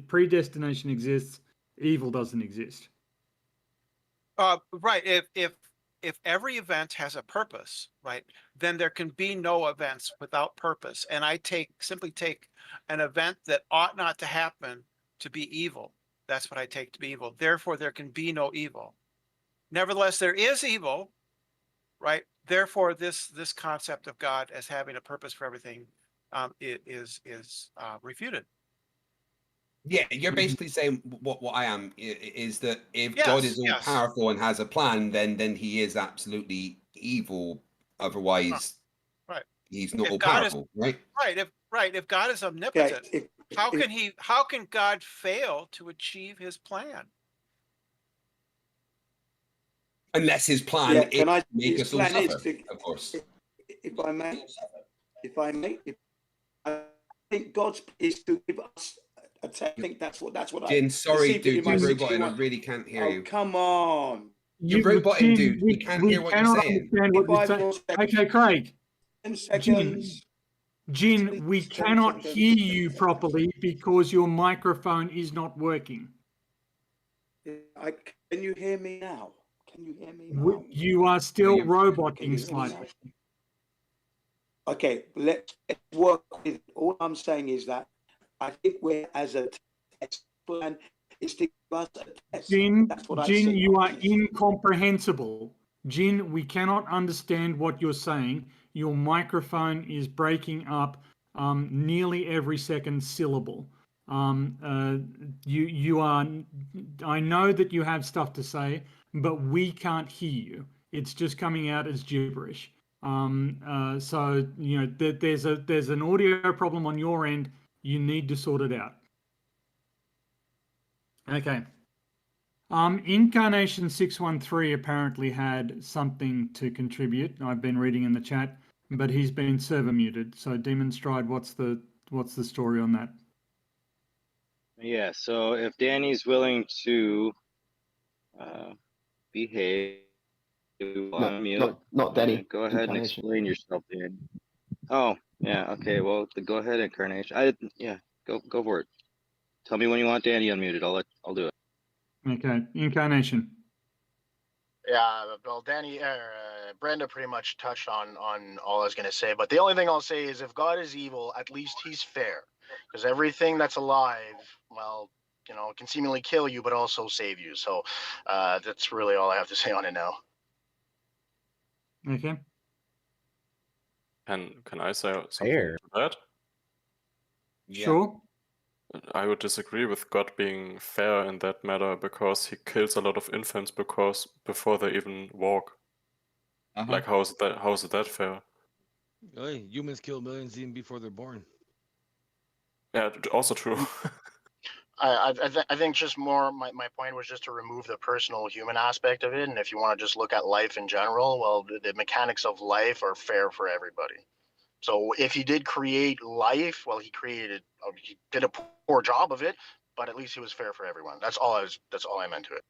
predestination exists, evil doesn't exist? Right. If every event has a purpose, right, then there can be no events without purpose. And I simply take an event that ought not to happen to be evil. That's what I take to be evil. Therefore, there can be no evil. Nevertheless, there is evil, right? Therefore, this concept of God as having a purpose for everything is refuted. Yeah, you're basically saying what I am is that if God is all powerful and has a plan, then he is absolutely evil. Otherwise, right, he's not all powerful, right? Right. If God is omnipotent, how can God fail to achieve his plan? Unless his plan is to make us all plan suffer, of course. If I may, I think God's is to give us. I think that's what Jin, sorry, dude, you're roboting. I really can't hear you. Come on. You're roboting, dude. We can't hear what you're saying. Okay, Craig. 10 seconds. Jin, we cannot hear you properly because your microphone is not working. Can you hear me now? Can you hear me now? You are still roboting slightly. Okay, let's work with. All I'm saying is that I think we're as a test plan is to give us a test. Jin, I see. you are incomprehensible. Jin, we cannot understand what you're saying. Your microphone is breaking up nearly every second syllable. You are. I know that you have stuff to say, but we can't hear you. It's just coming out as gibberish. So you know there's an audio problem on your end. You need to sort it out. Okay. Incarnation 613 apparently had something to contribute. I've been reading in the chat, but he's been server muted. So Demon Stride, what's the story on that? Yeah, so if Danny's willing to behave, not Danny. Go ahead and explain yourself, Danny. Oh, yeah, okay. Well, go ahead, Incarnation. Go for it. Tell me when you want Danny unmuted. I'll do it. Okay, Incarnation. Yeah, well, Danny, Brenda pretty much touched on all I was going to say. But the only thing I'll say is if God is evil, at least he's fair. Because everything that's alive, well, can seemingly kill you, but also save you. So that's really all I have to say on it now. Okay. Can I say something to that? Sure. I would disagree with God being fair in that matter because he kills a lot of infants before they even walk. Like how is that fair? Hey, humans kill millions even before they're born. Yeah, also true. I think just more my point was just to remove the personal human aspect of it, and if you want to just look at life in general, well, the mechanics of life are fair for everybody. So if he did create life, well, he did a poor job of it, but at least he was fair for everyone. That's all I meant to it.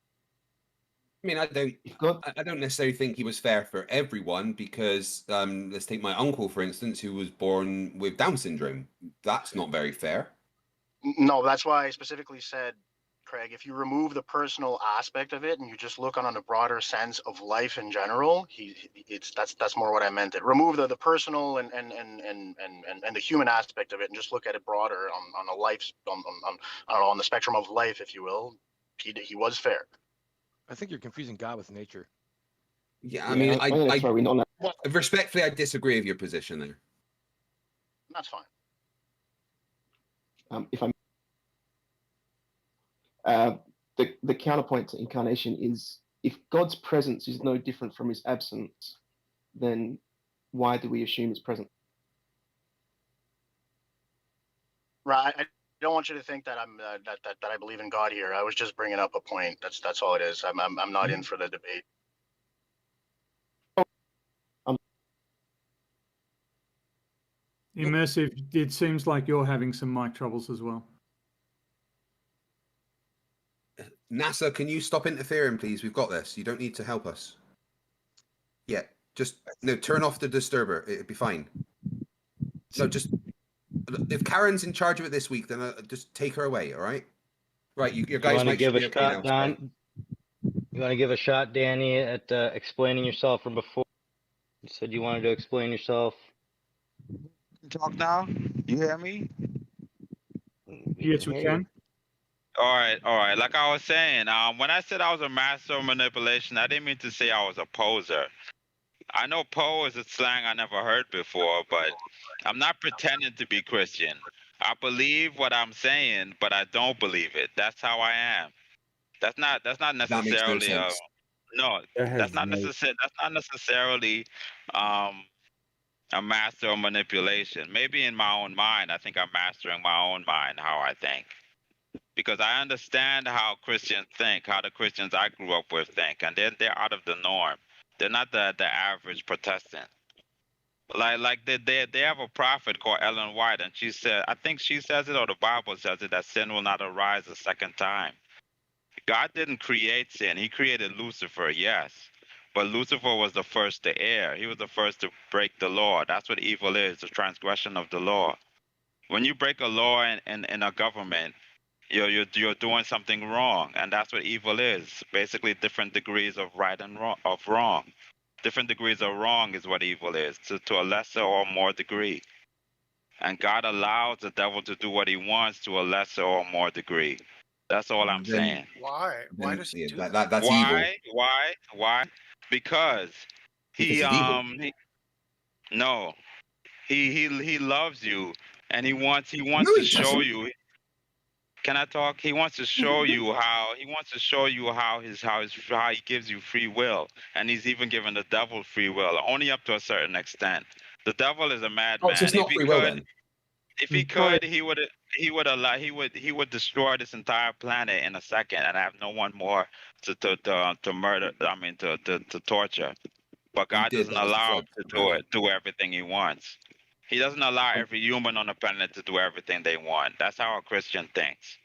I mean, I don't necessarily think he was fair for everyone because let's take my uncle, for instance, who was born with Down syndrome. That's not very fair. No, that's why I specifically said, Craig, if you remove the personal aspect of it and you just look on a broader sense of life in general, that's more what I meant. It remove the personal and the human aspect of it and just look at it broader on a life on the spectrum of life, if you will. He was fair. I think you're confusing God with nature. Yeah, I mean, I respectfully, I disagree with your position there. That's fine. If I'm the counterpoint to incarnation is if God's presence is no different from his absence, then why do we assume his presence? Right. I don't want you to think that I'm that I believe in God here. I was just bringing up a point. That's all it is. I'm not in for the debate. Immersive, it seems like you're having some mic troubles as well. NASA, can you stop interfering, please? We've got this. You don't need to help us. Yeah, just turn off the disturber. It'll be fine. No, just if Karen's in charge of it this week, then just take her away. All right. Right, your guys might give a be okay shot, now. Don? You want to give a shot, Danny, at explaining yourself from before? You said you wanted to explain yourself. Talk now. You hear me? Yes, we can. All right. Like I was saying, when I said I was a master of manipulation, I didn't mean to say I was a poser. I know "po" is a slang I never heard before, but I'm not pretending to be Christian. I believe what I'm saying, but I don't believe it. That's how I am. That's not That makes no necessarily sense. no. That's not necessarily um a master of manipulation. Maybe in my own mind, I think I'm mastering my own mind, how I think. Because I understand how Christians think, how the Christians I grew up with think, and they're out of the norm. They're not the average Protestant. Like they have a prophet called Ellen White, and she said, I think she says it or the Bible says it, that sin will not arise a second time. God didn't create sin. He created Lucifer, yes. But Lucifer was the first to err. He was the first to break the law. That's what evil is, the transgression of the law. When you break a law in a government, you're doing something wrong, and that's what evil is. Basically, different degrees of right and wrong. Different degrees of wrong is what evil is, to a lesser or more degree. And God allows the devil to do what he wants to a lesser or more degree. That's all I'm saying. Why? Why does he do that? That's evil. Why? Because he Because he's evil. no, he loves you, and he wants No, to he show doesn't. you. Can I talk? He wants to show you how he gives you free will, and he's even given the devil free will, only up to a certain extent. The devil is a madman. Oh, so it's not free will then. If he could, he would destroy this entire planet in a second and have no one more to murder. I mean, to torture. But God doesn't allow him to do everything he wants. He doesn't allow every human on the planet to do everything they want. That's how a Christian thinks.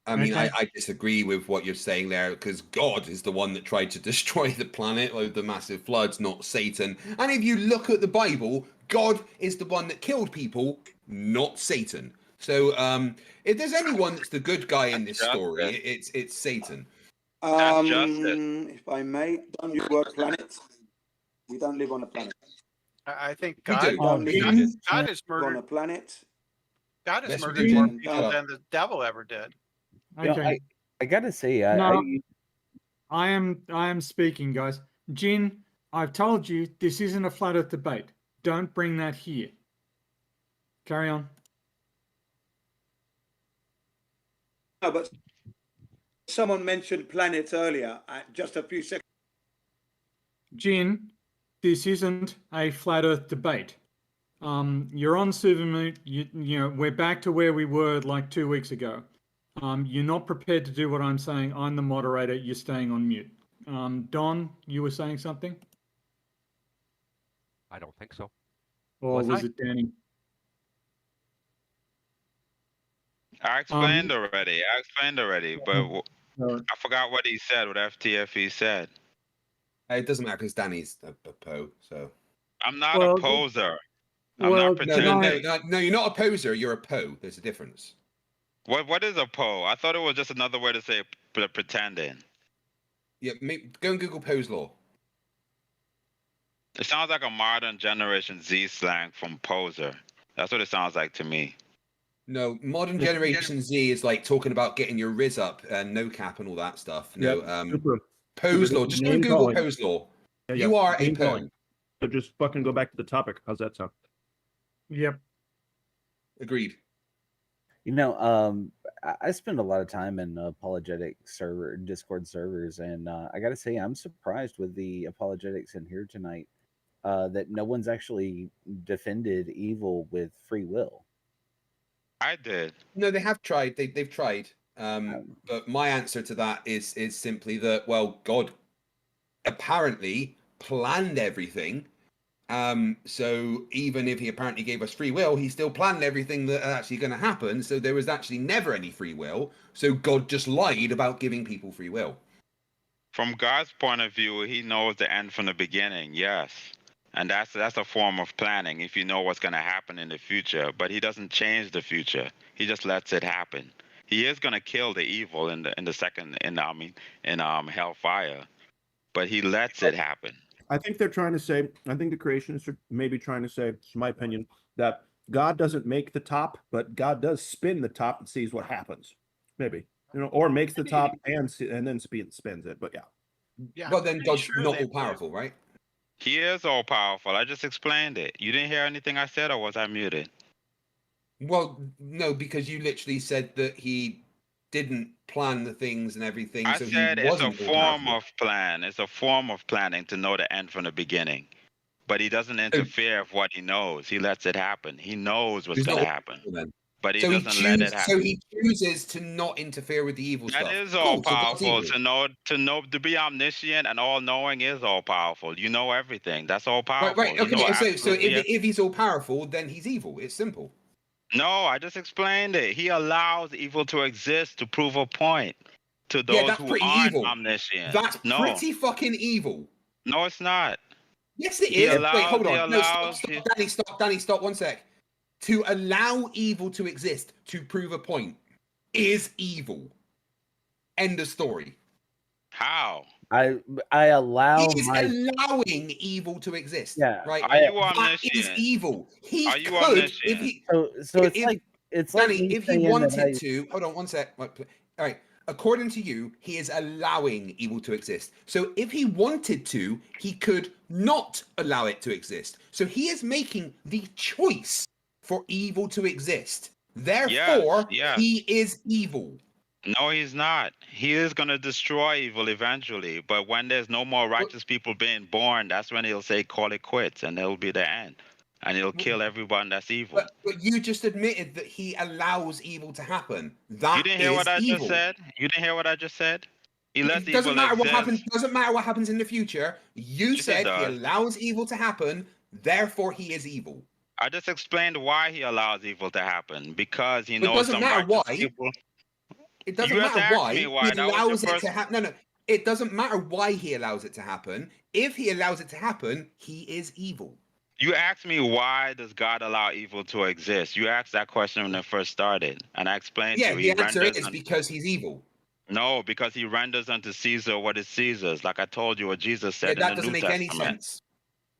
I mean, I disagree with what you're saying there, because God is the one that tried to destroy the planet with the massive floods, not Satan. And if you look at the Bible, God is the one that killed people, not Satan. So if there's anyone that's the good guy in this story, it's Satan. If I may, don't use the word planet. We don't live on a planet. I think We God, do. God has murdered on a planet. God has Yes, we murdered do. more Shut people up. than the devil ever did. You know, Okay. I gotta say, I am speaking, guys. Jin, I've told you this isn't a flat earth debate. Don't bring that here. Carry on. No, but someone mentioned planets earlier. Just a few seconds. Jin, this isn't a flat earth debate. You're on Supermoon. You know, we're back to where we were like 2 weeks ago. You're not prepared to do what I'm saying. I'm the moderator. You're staying on mute. Don, you were saying something? I don't think so. Or was it Danny? I explained already, but I forgot what he said, what FTFE said. It doesn't matter because Danny's a po, so. I'm not a poser. I'm not No, pretending. no, you're not a poser, you're a po. There's a difference. What is a po? I thought it was just another way to say pretending. Yeah, go and Google Poe's law. It sounds like a modern Generation Z slang from poser. That's what it sounds like to me. No, modern Generation Z is like talking about getting your riz up and no cap and all that stuff. No, Poe's law. Just go and Google Poe's law. You are a po. So just fucking go back to the topic. How's that sound? Yep. Agreed. You know, I spend a lot of time in apologetic Discord servers, and I got to say, I'm surprised with the apologetics in here tonight that no one's actually defended evil with free will. I did. No, they have tried. They've tried. But my answer to that is simply that, well, God apparently planned everything. So even if he apparently gave us free will, he still planned everything that's actually going to happen. So there was actually never any free will. So God just lied about giving people free will. From God's point of view, he knows the end from the beginning, yes. And that's a form of planning if you know what's going to happen in the future. But he doesn't change the future. He just lets it happen. He is gonna kill the evil in the second in hellfire, but he lets it happen. I think they're trying to say, I think the creationists are maybe trying to say, it's my opinion, that God doesn't make the top, but God does spin the top and sees what happens. Maybe, or makes the top and then spins it. But yeah. Yeah. Well, then God's not all powerful, right? He is all powerful. I just explained it. You didn't hear anything I said, or was I muted? Well, no, because you literally said that he didn't plan the things and everything. I so said he it's a wasn't all form powerful. of plan. It's a form of planning to know the end from the beginning. But he doesn't interfere with what he knows. He lets it happen. He knows what's He's going not to all happen. powerful then. But he So doesn't let it happen. So he chooses to not interfere with the evil That stuff. is all Cool, so God's powerful. evil. To be omniscient and all knowing is all powerful. You know everything. That's all powerful. Right. You know Okay. So absolutely if he's all powerful, then he's evil. It's simple. No, I just explained it. He allows evil to exist to prove a point to those Yeah, that's who pretty aren't evil. omniscient. That's No, pretty fucking evil. no, it's not. Yes, it He is. allows, Wait, hold he on. No, allows, stop, he- Danny, stop 1 sec. To allow evil to exist to prove a point is evil. End of story. How? I allow He is my allowing evil to exist. Yeah, Right. Are you That is omniscient? evil. He Are you could, omniscient? if he, so it's if, like Danny, me if he saying that wanted to, hold on 1 sec. All right. According to you, he is allowing evil to exist. So if he wanted to, he could not allow it to exist. So he is making the choice for evil to exist. Therefore, yes. he is evil. No, he's not. He is going to destroy evil eventually. But when there's no more righteous people being born, that's when he'll say, call it quits, and it'll be the end. And he'll kill everyone that's evil. But you just admitted that he allows evil to happen. That You didn't hear what I evil. just said? You didn't hear what I just said? He lets It doesn't evil matter what exist. happens. Doesn't matter what happens in the future. You Yes, it said he does. allows evil to happen. Therefore, he is evil. I just explained why he allows evil to happen. Because he But it knows doesn't some matter righteous why. people. It doesn't You have to matter ask why me he why. That was your allows it first. to happen. No. It doesn't matter why he allows it to happen. If he allows it to happen, he is evil. You asked me why does God allow evil to exist? You asked that question when it first started, and I explained Yeah, to you. the answer is because he's evil. No, because he renders unto Caesar what is Caesar's, like I told you what Jesus said that in the doesn't New make any Testament. sense.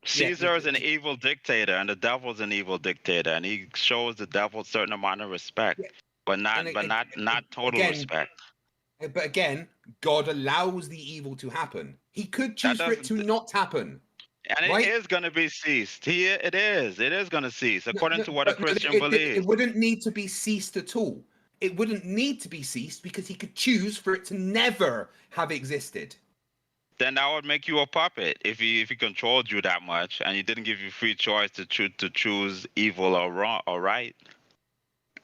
Caesar is an evil dictator, and the devil's an evil dictator, and he shows the devil a certain amount of respect, but not total again, respect. But again, God allows the evil to happen. He could choose for it to not happen. And right? it is going to be ceased. It is going to cease, according to what a Christian believes. It wouldn't need to be ceased at all. It wouldn't need to be ceased because he could choose for it to never have existed. Then that would make you a puppet if he controlled you that much and he didn't give you free choice to choose evil or wrong or right.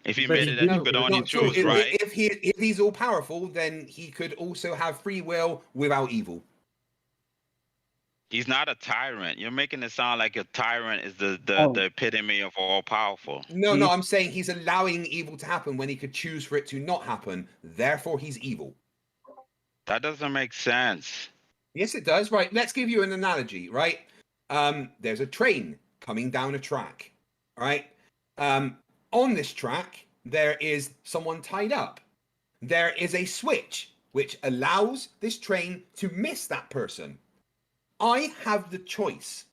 If he made it that you could only choose right. If he's all powerful, then he could also have free will without evil. He's not a tyrant. You're making it sound like a tyrant is the epitome of all powerful. No, I'm saying he's allowing evil to happen when he could choose for it to not happen. Therefore, he's evil. That doesn't make sense. Yes, it does. Right. Let's give you an analogy. Right. There's a train coming down a track. Right. On this track, there is someone tied up. There is a switch which allows this train to miss that person. I have the choice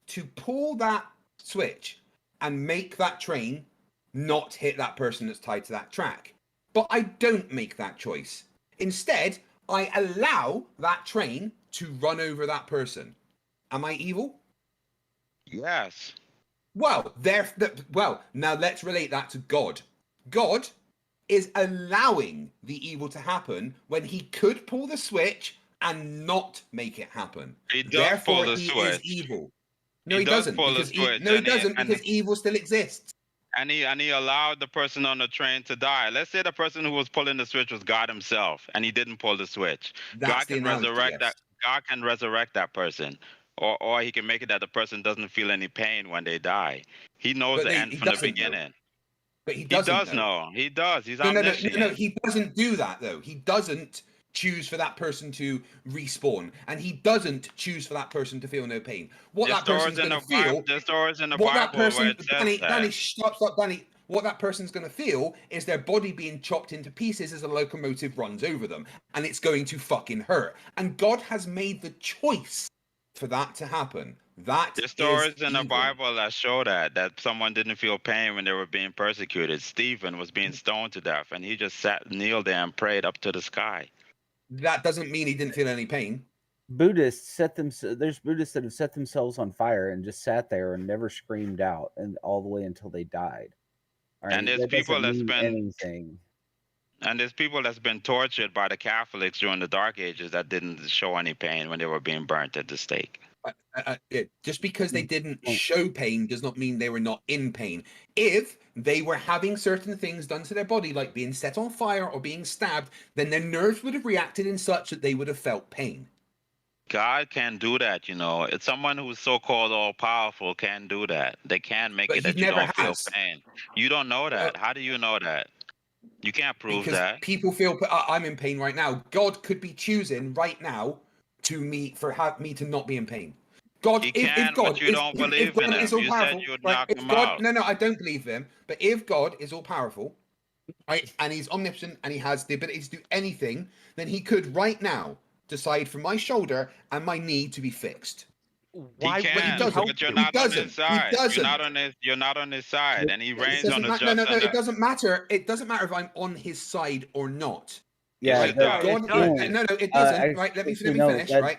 to pull that switch and make that train not hit that person that's tied to that track. But I don't make that choice. Instead, I allow that train to run over that person. Am I evil? Yes. Well, now let's relate that to God. God is allowing the evil to happen when he could pull the switch and not make it happen. Therefore, he is evil. No, he doesn't. Because evil still exists. And he allowed the person on the train to die. Let's say the person who was pulling the switch was God himself, and he didn't pull the switch. God can resurrect that. God can resurrect that person, or he can make it that the person doesn't feel any pain when they die. He knows the end from the beginning. But he doesn't. He does know. He does. He's no, omniscient. no, he doesn't do that though. He doesn't choose for that person to respawn, and he doesn't choose for that person to feel no pain. What that person's going to feel. There's stories in the what Bible that person, where it says Danny, stop, Danny. what that person's going to feel is their body being chopped into pieces as a locomotive runs over them, and it's going to fucking hurt. And God has made the choice for that to happen. That There's is stories in the evil. Bible that show that someone didn't feel pain when they were being persecuted. Stephen was being stoned to death, and he just kneeled there and prayed up to the sky. That doesn't mean he didn't feel any pain. Buddhists there's Buddhists that have set themselves on fire and just sat there and never screamed out, and all the way until they died. All right? And there's That people doesn't that's mean been anything. And there's people that's been tortured by the Catholics during the Dark Ages that didn't show any pain when they were being burnt at the stake. Just because they didn't show pain does not mean they were not in pain. If they were having certain things done to their body, like being set on fire or being stabbed, then their nerves would have reacted in such that they would have felt pain. God can do that, you know. It's someone who's so-called all-powerful can do that. They can make But it that he you never don't feel has. pain. You don't know that. How do you know that? You can't prove Because that. people feel I'm in pain right now. God could be choosing right now to have me to not be in pain. God, He if can, God but you is, don't if believe in God him. is all You said powerful, you'd right? knock If him God, out. no, I don't believe him. But if God is all powerful, right, and he's omnipotent and he has the ability to do anything, then he could right now decide for my shoulder and my knee to be fixed. Why He would can, he help but you're you? not on his He side. doesn't. You're not on his side, and he It reigns on doesn't the matter. just and It the. doesn't matter. It doesn't matter if I'm on his side or not. Yeah, right? that- God, it does. no, it doesn't. Right? Let me actually, finish. that- Right?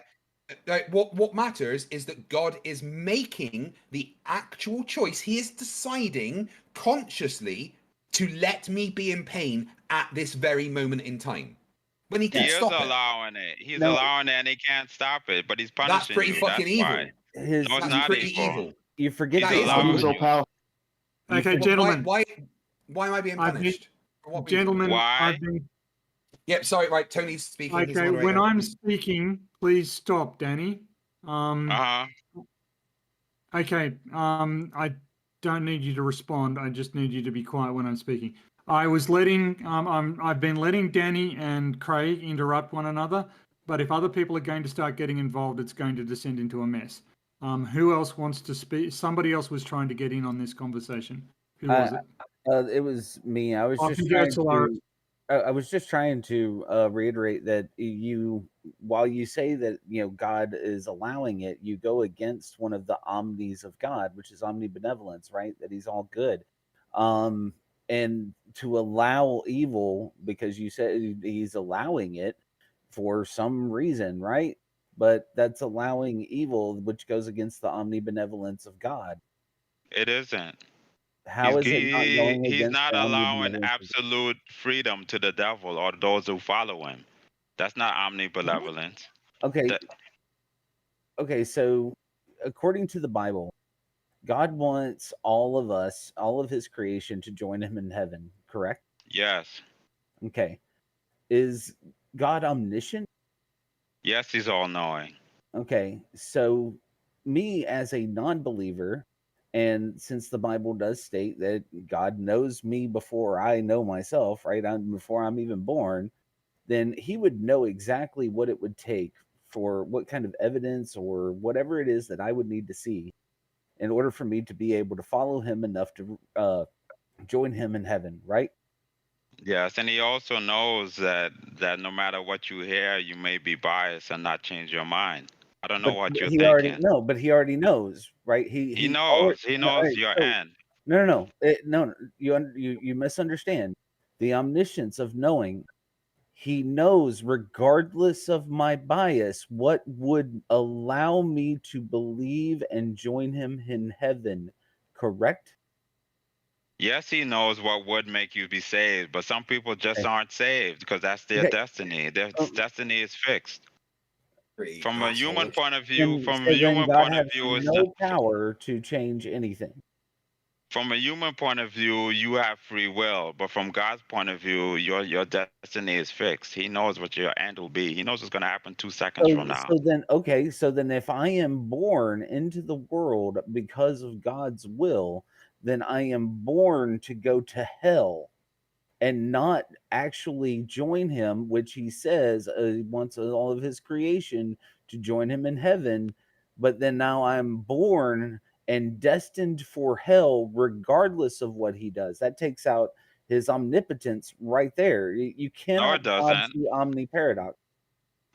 Right. What matters is that God is making the actual choice. He is deciding consciously to let me be in pain at this very moment in time. When he He can is stop it. allowing it. He's No. allowing it, and he can't stop it. But he's punishing That's pretty you. fucking That's evil. why. His, No, it's That's not pretty evil. You forget He's That is allowing evil. you. Okay, gentlemen. Why am I being punished? For what reason? Gentlemen, Why? I've been. Yep. Sorry. Right. Tony's speaking. He's Okay, when moderator. I'm speaking, please stop, Danny. Okay. I don't need you to respond. I just need you to be quiet when I'm speaking. I was letting. I've been letting Danny and Craig interrupt one another. But if other people are going to start getting involved, it's going to descend into a mess. Who else wants to speak? Somebody else was trying to get in on this conversation. Who was it? It was me. I was Oh, just congrats, trying Laura. to. I was just trying to reiterate that while you say that God is allowing it, you go against one of the omnis of God, which is omnibenevolence, right? That He's all good, and to allow evil because you said He's allowing it for some reason, right? But that's allowing evil, which goes against the omnibenevolence of God. It isn't. How is it not going He's against not the allowing omnibenevolence of absolute freedom to the devil or those who follow him. That's not omnibenevolence. Okay. Okay, so according to the Bible, God wants all of us, all of His creation, to join Him in heaven, correct? Yes. Okay. Is God omniscient? Yes, he's all knowing. Okay, so me as a non-believer, and since the Bible does state that God knows me before I know myself, right? Before I'm even born, then He would know exactly what it would take for what kind of evidence or whatever it is that I would need to see in order for me to be able to follow Him enough to join Him in heaven, right? Yes, and he also knows that no matter what you hear, you may be biased and not change your mind. I don't know what you're He thinking. already knows, right? He knows. He knows your end. No. You misunderstand. The omniscience of knowing, He knows, regardless of my bias, what would allow me to believe and join Him in heaven, correct? Yes, he knows what would make you be saved, but some people just aren't saved because that's their Okay. destiny. Their destiny is fixed. From a human Assholes. point of view, God has no power to change anything. From a human point of view, you have free will, but from God's point of view, your destiny is fixed. He knows what your end will be. He knows what's going to happen 2 seconds from now. So then if I am born into the world because of God's will, then I am born to go to hell and not actually join Him, which He says wants all of His creation to join Him in heaven. But then now I'm born and destined for hell regardless of what he does. That takes out his omnipotence right there. You cannot No, it dodge doesn't. the omni paradox.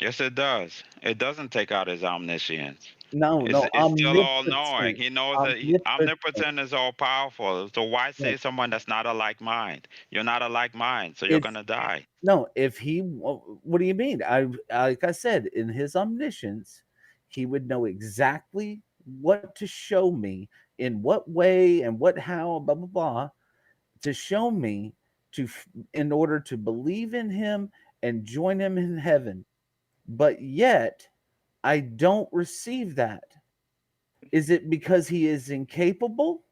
Yes, it does. It doesn't take out his omniscience. No, It's still all knowing. omnipotent. He knows that omnipotent is all powerful. So why say someone that's not a like mind? You're not a like mind, so you're If- gonna die. No, if he, what do you mean? Like I said, in his omniscience, he would know exactly what to show me, in what way and what how, blah blah blah, to show me in order to believe in him and join him in heaven. But yet, I don't receive that. Is it because he is incapable?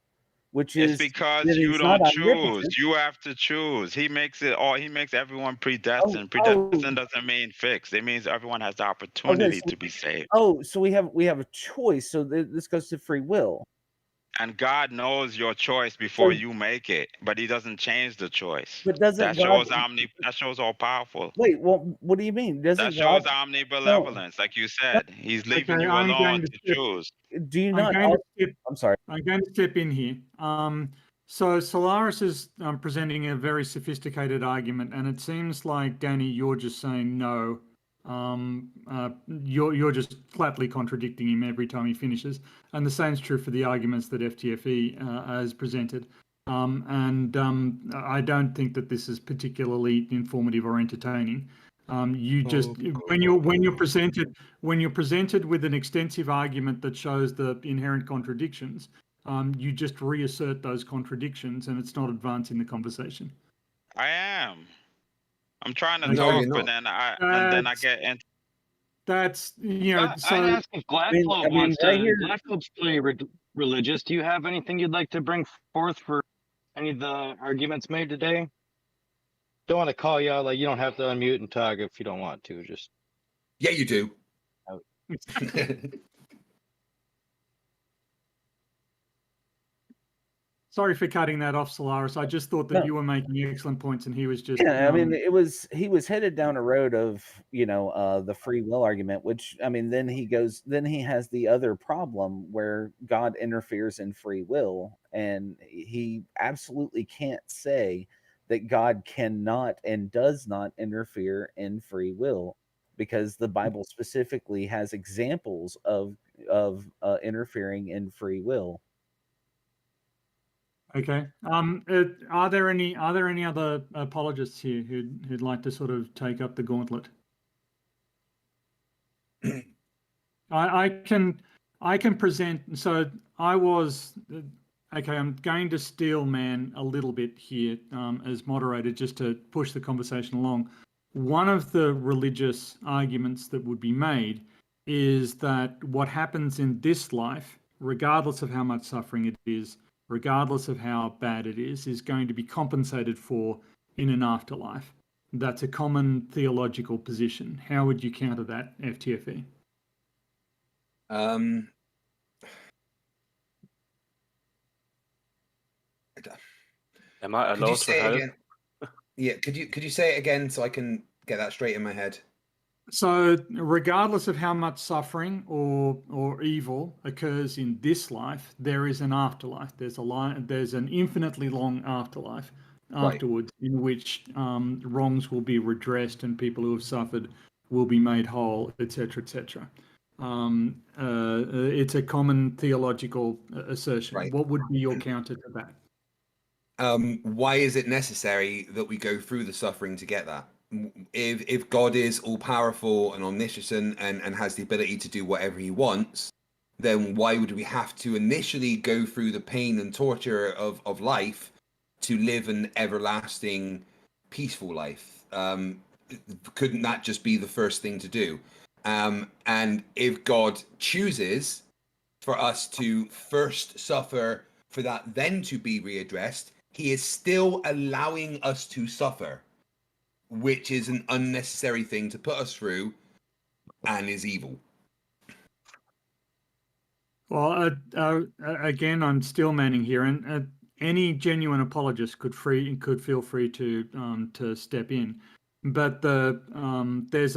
Which It's is because that you he's not don't choose. omnipotent? You have to choose. He makes it all. He makes everyone predestined. Predestined doesn't mean fixed. It means everyone has the opportunity to be saved. Oh, so we have a choice. So this goes to free will. And God knows your choice before So- you make it, but He doesn't change the choice. But doesn't That God? shows That shows all powerful. Wait, well, what do you mean? Doesn't That shows God? omnibenevolence, like you said. He's leaving Okay, you I'm alone going to to skip- choose. Do you I'm not? going to skip. I'm sorry. I'm going to step in here. So Solaris is presenting a very sophisticated argument, and it seems like, Danny, you're just saying no. You're just flatly contradicting him every time he finishes, and the same is true for the arguments that FTFE has presented. I don't think that this is particularly informative or entertaining. You just when you're presented with an extensive argument that shows the inherent contradictions, you just reassert those contradictions, and it's not advancing the conversation. I am. I'm trying to No, talk, you're but not. then I get into. That's I'd ask if Gladflow wants to. Gladflow's pretty religious. Do you have anything you'd like to bring forth for any of the arguments made today? Don't want to call you out. Like, you don't have to unmute and talk if you don't want to. Just Yeah, you do. Sorry for cutting that off, Solaris. I just thought that No. you were making excellent points, and he was just. Yeah, I mean, he was headed down a road of, the free will argument, which, I mean, then he has the other problem where God interferes in free will, and he absolutely can't say that God cannot and does not interfere in free will, because the Bible specifically has examples of interfering in free will. Okay. Are there any other apologists here who'd like to sort of take up the gauntlet? I can present. So I was okay. I'm going to steel man a little bit here as moderator, just to push the conversation along. One of the religious arguments that would be made is that what happens in this life, regardless of how much suffering it is, regardless of how bad it is going to be compensated for in an afterlife. That's a common theological position. How would you counter that, FTFE? Am I allowed to help? Again? Yeah, could you say it again so I can get that straight in my head? So regardless of how much suffering or evil occurs in this life, there is an afterlife. There's an infinitely long afterlife afterwards, in which wrongs will be redressed and people who have suffered will be made whole, etc., etc. It's a common theological assertion. Right. What would be your counter to that? Why is it necessary that we go through the suffering to get that? If God is all powerful and omniscient and has the ability to do whatever he wants, then why would we have to initially go through the pain and torture of life to live an everlasting, peaceful life? Couldn't that just be the first thing to do? And if God chooses for us to first suffer for that then to be readdressed, he is still allowing us to suffer, which is an unnecessary thing to put us through and is evil. Well, again, I'm still manning here, and any genuine apologist could feel free to step in. But there's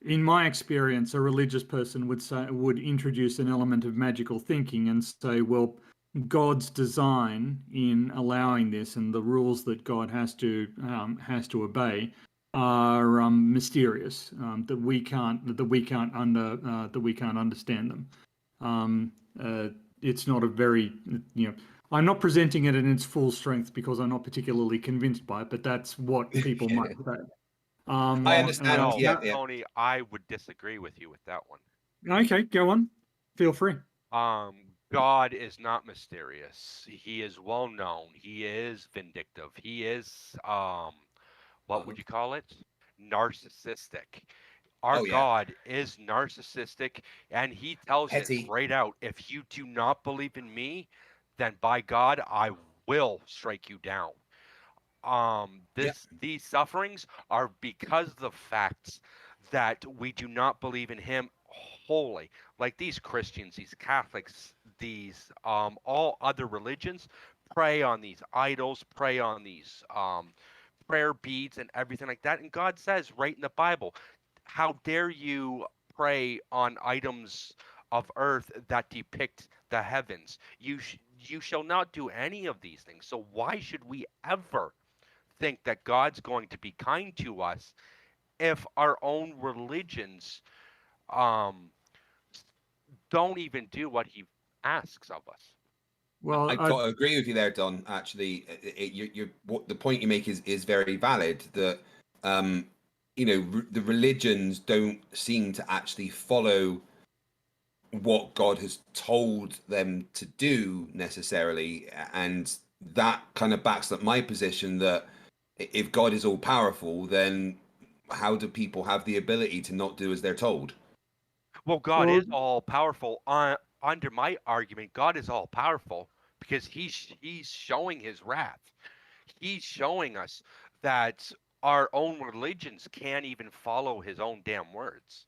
in my experience, a religious person would introduce an element of magical thinking and say, well, God's design in allowing this and the rules that God has to obey are mysterious, that we can't understand them. It's not a very, I'm not presenting it in its full strength because I'm not particularly convinced by it, but that's what people might say. I understand. Tony, I would disagree with you with that one. Okay, go on. Feel free. God is not mysterious. He is well known. He is vindictive. He is what would you call it? Narcissistic. Our God is narcissistic, and he tells it right out. If you do not believe in me, then by God, I will strike you down. These sufferings are because of the facts that we do not believe in him wholly. Like these Christians, these Catholics, these all other religions prey on these idols, prey on these prayer beads and everything like that. And God says right in the Bible, how dare you prey on items of earth that depict the heavens? You shall not do any of these things. So why should we ever think that God's going to be kind to us if our own religions don't even do what he asks of us? Well, I've got to agree with you there, Don. Actually, the point you make is very valid. That the religions don't seem to actually follow what God has told them to do necessarily, and that kind of backs up my position that if God is all powerful, then how do people have the ability to not do as they're told? Well, God is all powerful. Under my argument, God is all powerful because he's showing his wrath. He's showing us that our own religions can't even follow his own damn words.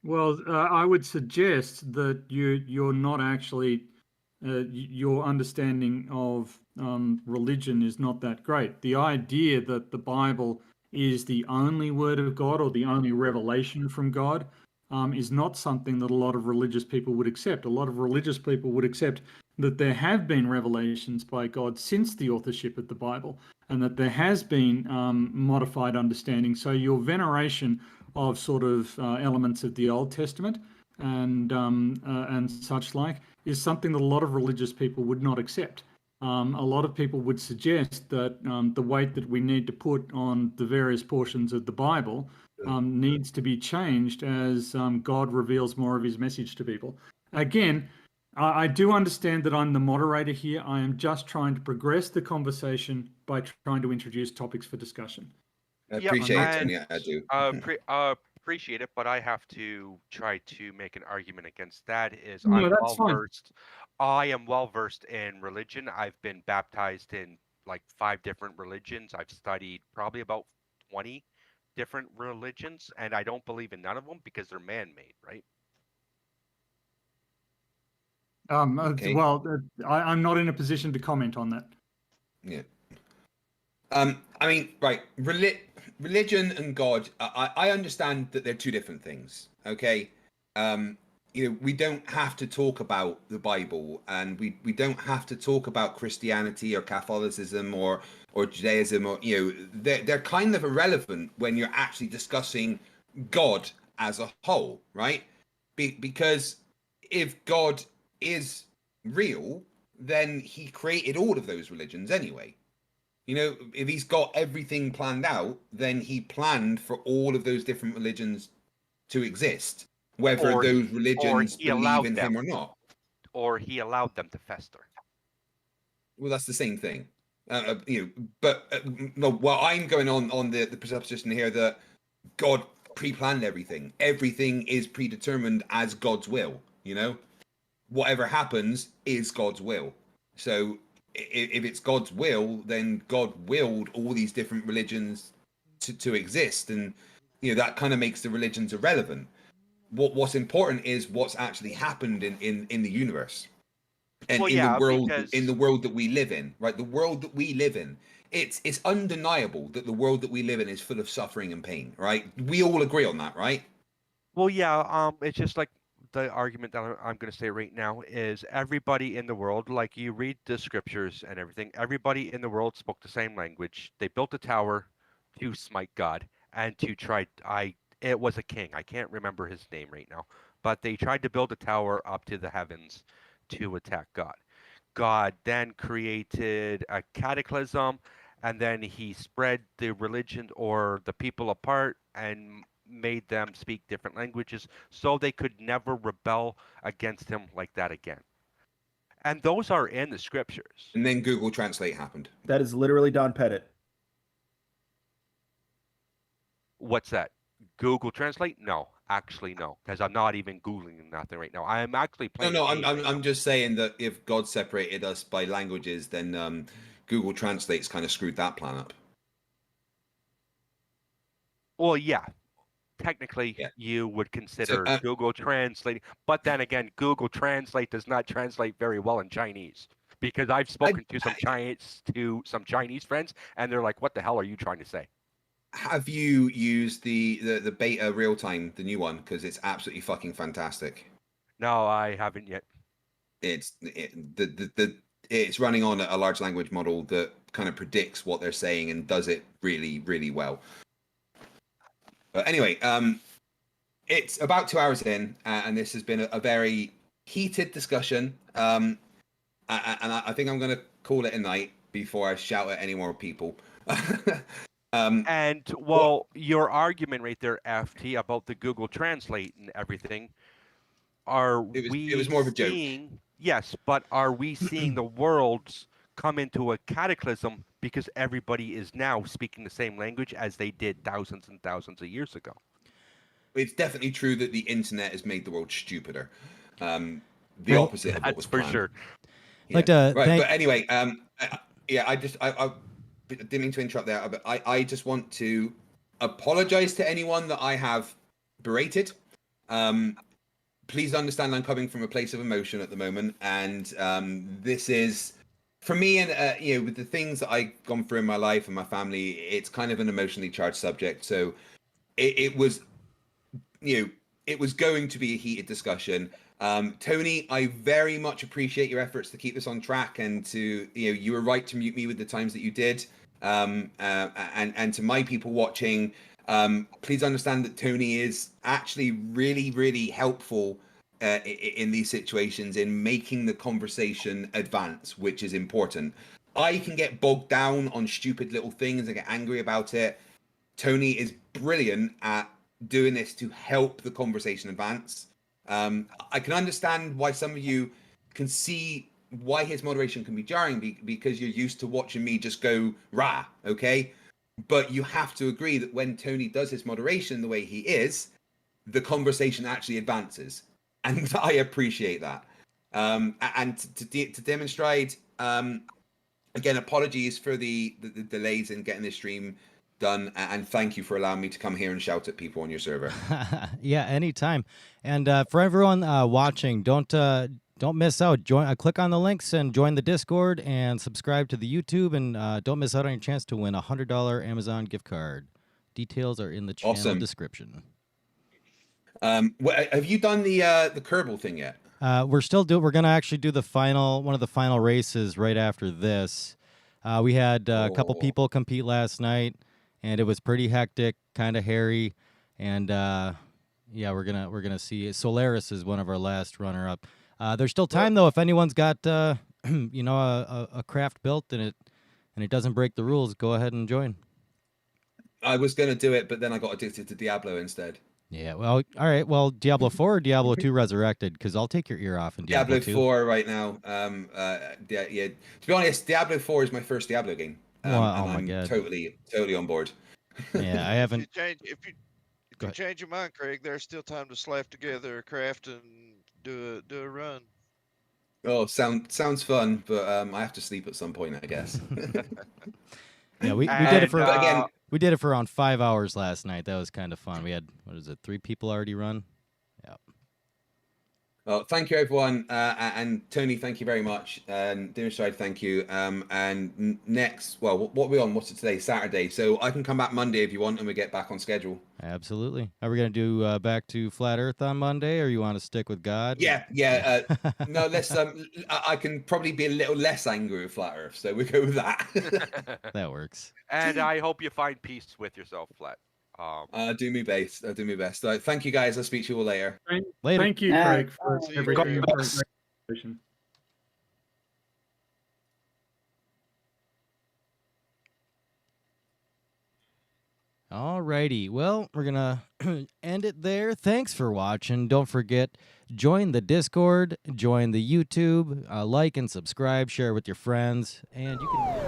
Well, I would suggest that you're not actually your understanding of religion is not that great. The idea that the Bible is the only word of God or the only revelation from God is not something that a lot of religious people would accept. A lot of religious people would accept that there have been revelations by God since the authorship of the Bible, and that there has been modified understanding. So your veneration of sort of elements of the Old Testament and such like is something that a lot of religious people would not accept. A lot of people would suggest that the weight that we need to put on the various portions of the Bible needs to be changed as God reveals more of his message to people. Again, I do understand that I'm the moderator here. I am just trying to progress the conversation by trying to introduce topics for discussion. I appreciate it, Tony. I do. Appreciate it, but I have to try to make an argument against that. I am well versed in religion. I've been baptized in like 5 different religions. I've studied probably about 20 different religions, and I don't believe in none of them because they're man-made, right? Okay. Well, I'm not in a position to comment on that. Yeah. I mean, right, religion and God, I understand that they're 2 different things, okay? We don't have to talk about the Bible, and we don't have to talk about Christianity or Catholicism or Judaism, or they're kind of irrelevant when you're actually discussing God as a whole, right? Because if God is real, then he created all of those religions anyway. If he's got everything planned out, then he planned for all of those different religions to exist, whether those religions believe in him or not. Or he allowed them to fester. Well, that's the same thing. But well, I'm going on the presupposition here that God pre-planned everything. Everything is predetermined as God's will. Whatever happens is God's will. So if it's God's will, then God willed all these different religions to exist, and that kind of makes the religions irrelevant. What's important is what's actually happened in the universe, and in the world that we live in, right? The world that we live in, it's undeniable that the world that we live in is full of suffering and pain, right? We all agree on that, right? Well, yeah, it's just like the argument that I'm going to say right now is everybody in the world, like you read the scriptures and everything, everybody in the world spoke the same language. They built a tower to smite God and to try. It was a king. I can't remember his name right now, but they tried to build a tower up to the heavens to attack God. God then created a cataclysm, and then he spread the religion or the people apart and made them speak different languages so they could never rebel against him like that again. And those are in the scriptures. And then Google Translate happened. That is literally Don Pettit. What's that? Google Translate? No, actually no, because I'm not even googling nothing right now. I'm actually playing. No, I'm just saying that if God separated us by languages, then Google Translate's kind of screwed that plan up. Well, yeah. Technically, you would consider Google Translate, but then again, Google Translate does not translate very well in Chinese because I've spoken to some Chinese friends, and they're like, "What the hell are you trying to say?" Have you used the beta real time, the new one? Because it's absolutely fucking fantastic. No, I haven't yet. It's running on a large language model that kind of predicts what they're saying and does it really, really well. But anyway, it's about 2 hours in, and this has been a very heated discussion. And I think I'm going to call it a night before I shout at any more people. Your argument right there, FT, about the Google Translate and everything, it was more of a joke. Yes, but are we seeing the worlds come into a cataclysm because everybody is now speaking the same language as they did thousands and thousands of years ago? It's definitely true that the internet has made the world stupider. The opposite of what was planned. For sure. Yeah. But anyway, I didn't mean to interrupt there, but I just want to apologize to anyone that I have berated. Please understand I'm coming from a place of emotion at the moment, and this is, for me, and with the things that I've gone through in my life and my family, it's kind of an emotionally charged subject. So it was going to be a heated discussion. Tony, I very much appreciate your efforts to keep this on track, and to you were right to mute me with the times that you did. And to my people watching, please understand that Tony is actually really, really helpful in these situations in making the conversation advance, which is important. I can get bogged down on stupid little things and get angry about it. Tony is brilliant at doing this to help the conversation advance. I can understand why some of you can see why his moderation can be jarring, because you're used to watching me just go rah, okay? But you have to agree that when Tony does his moderation the way he is, the conversation actually advances. And I appreciate that. And to demonstrate, again, apologies for the delays in getting this stream done, and thank you for allowing me to come here and shout at people on your server. Yeah, anytime. And for everyone watching, don't miss out. Click on the links and join the Discord, and subscribe to the YouTube, and don't miss out on your chance to win a $100 Amazon gift card. Details are in the channel description. Have you done the Kerbal thing yet? We're gonna actually do one of the final races right after this. We had a couple people compete last night, and it was pretty hectic, kind of hairy, and yeah, we're gonna see. Solaris is one of our last runner-up. There's still time though. If anyone's got a craft built and it doesn't break the rules, go ahead and join. I was gonna do it, but then I got addicted to Diablo instead. Yeah, well, all right. Well, Diablo 4 or Diablo 2 Resurrected? Because I'll take your ear off in Diablo 2. 4 right now. Yeah. To be honest, Diablo 4 is my first Diablo game. Oh my I'm God. Totally on board. Yeah, I haven't. If you change your mind, Craig, there's still time to slap together a craft and do a run. Oh, sounds fun, but I have to sleep at some point, I guess. Yeah, we did it for again. We did it for around 5 hours last night. That was kind of fun. We had 3 people already run. Yeah. Well, thank you, everyone. And Tony, thank you very much. And Dinnerstride, thank you. And next, well, what are we on? What's it today? Saturday. So I can come back Monday if you want, and we get back on schedule. Absolutely. Are we going to do back to Flat Earth on Monday, or you want to stick with God? Yeah. No, let's. I can probably be a little less angry with Flat Earth, so we go with that. That works. And I hope you find peace with yourself, Flat. I'll do my best. So, thank you, guys. I'll speak to you all later. Thank you, Craig, for See you. everything. God and for bless. great conversation. Alrighty, well, we're gonna end it there. Thanks for watching. Don't forget, join the Discord, join the YouTube, like and subscribe, share with your friends, and you can